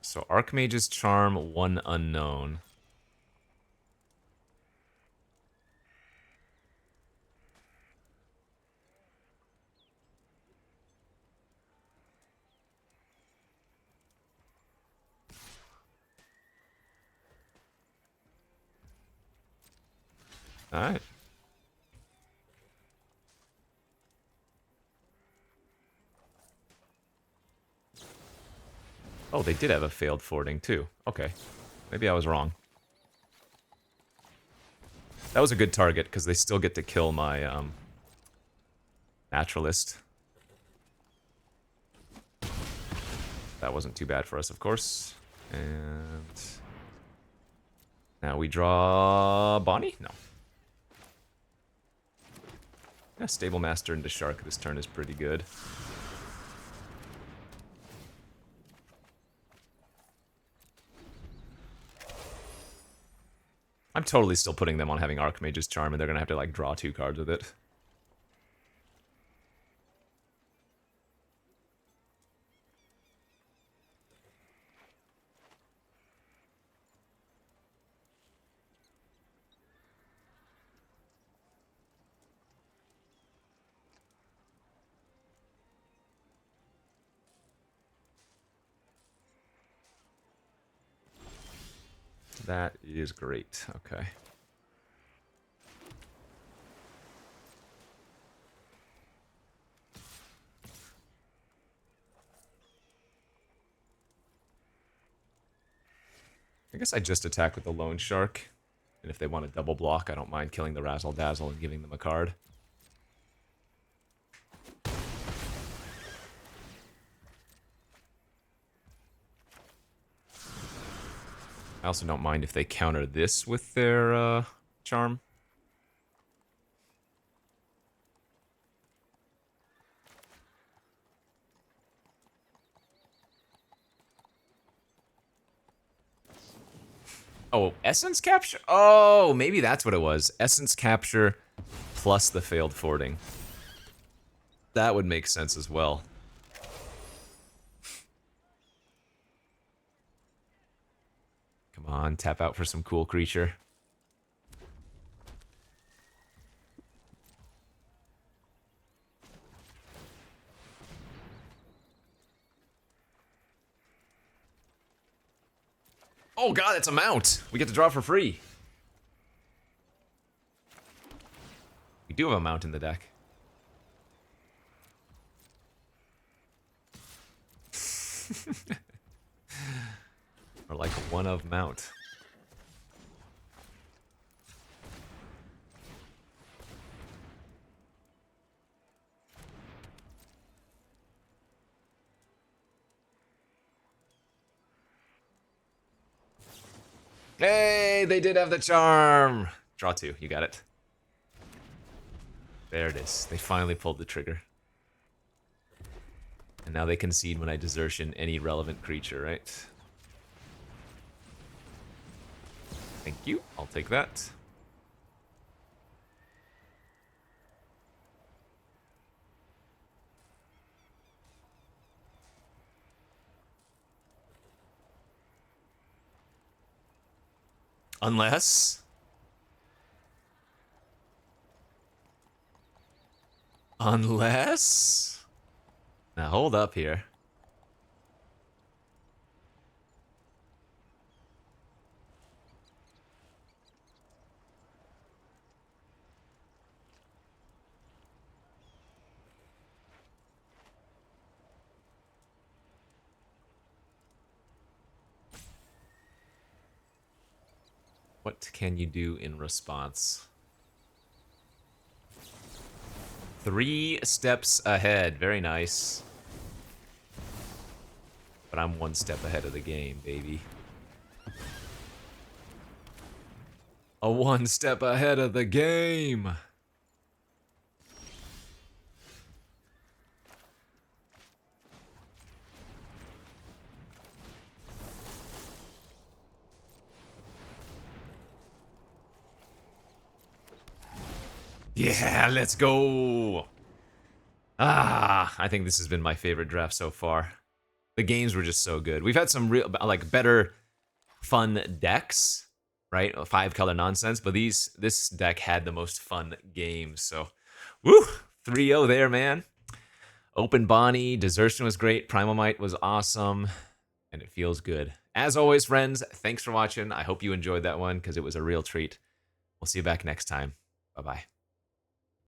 So Archmage's Charm, 1 unknown. All right. Oh, they did have a failed forwarding too. Okay. Maybe I was wrong. That was a good target because they still get to kill my naturalist. That wasn't too bad for us, of course. And now we draw Bonnie? No. Yeah, Stable Master into Shark this turn is pretty good. I'm totally still putting them on having Archmage's Charm, and they're gonna have to like draw 2 cards with it. That is great. Okay. I guess I just attack with the Lone Shark. And if they want to double block, I don't mind killing the Razzle Dazzle and giving them a card. I also don't mind if they counter this with their charm. Oh, Essence Capture? Oh, maybe that's what it was. Essence Capture plus the failed forwarding. That would make sense as well. Come on, tap out for some cool creature. Oh god, it's a mount! We get to draw for free. We do have a mount in the deck. Or like a one of mount. Hey, they did have the charm! Draw 2, you got it. There it is. They finally pulled the trigger. And now they concede when I desertion any relevant creature, right? Thank you. I'll take that. Unless... Now hold up here. What can you do in response? 3 steps ahead. Very nice. But I'm 1 step ahead of the game, baby. A 1 step ahead of the game. Yeah, let's go. I think this has been my favorite draft so far. The games were just so good. We've had some real, like, better, fun decks, right? 5-color nonsense, but this deck had the most fun games. So, woo, 3-0 there, man. Open Bonnie, Desertion was great, Primal Might was awesome, and it feels good. As always, friends, thanks for watching. I hope you enjoyed that one because it was a real treat. We'll see you back next time. Bye-bye.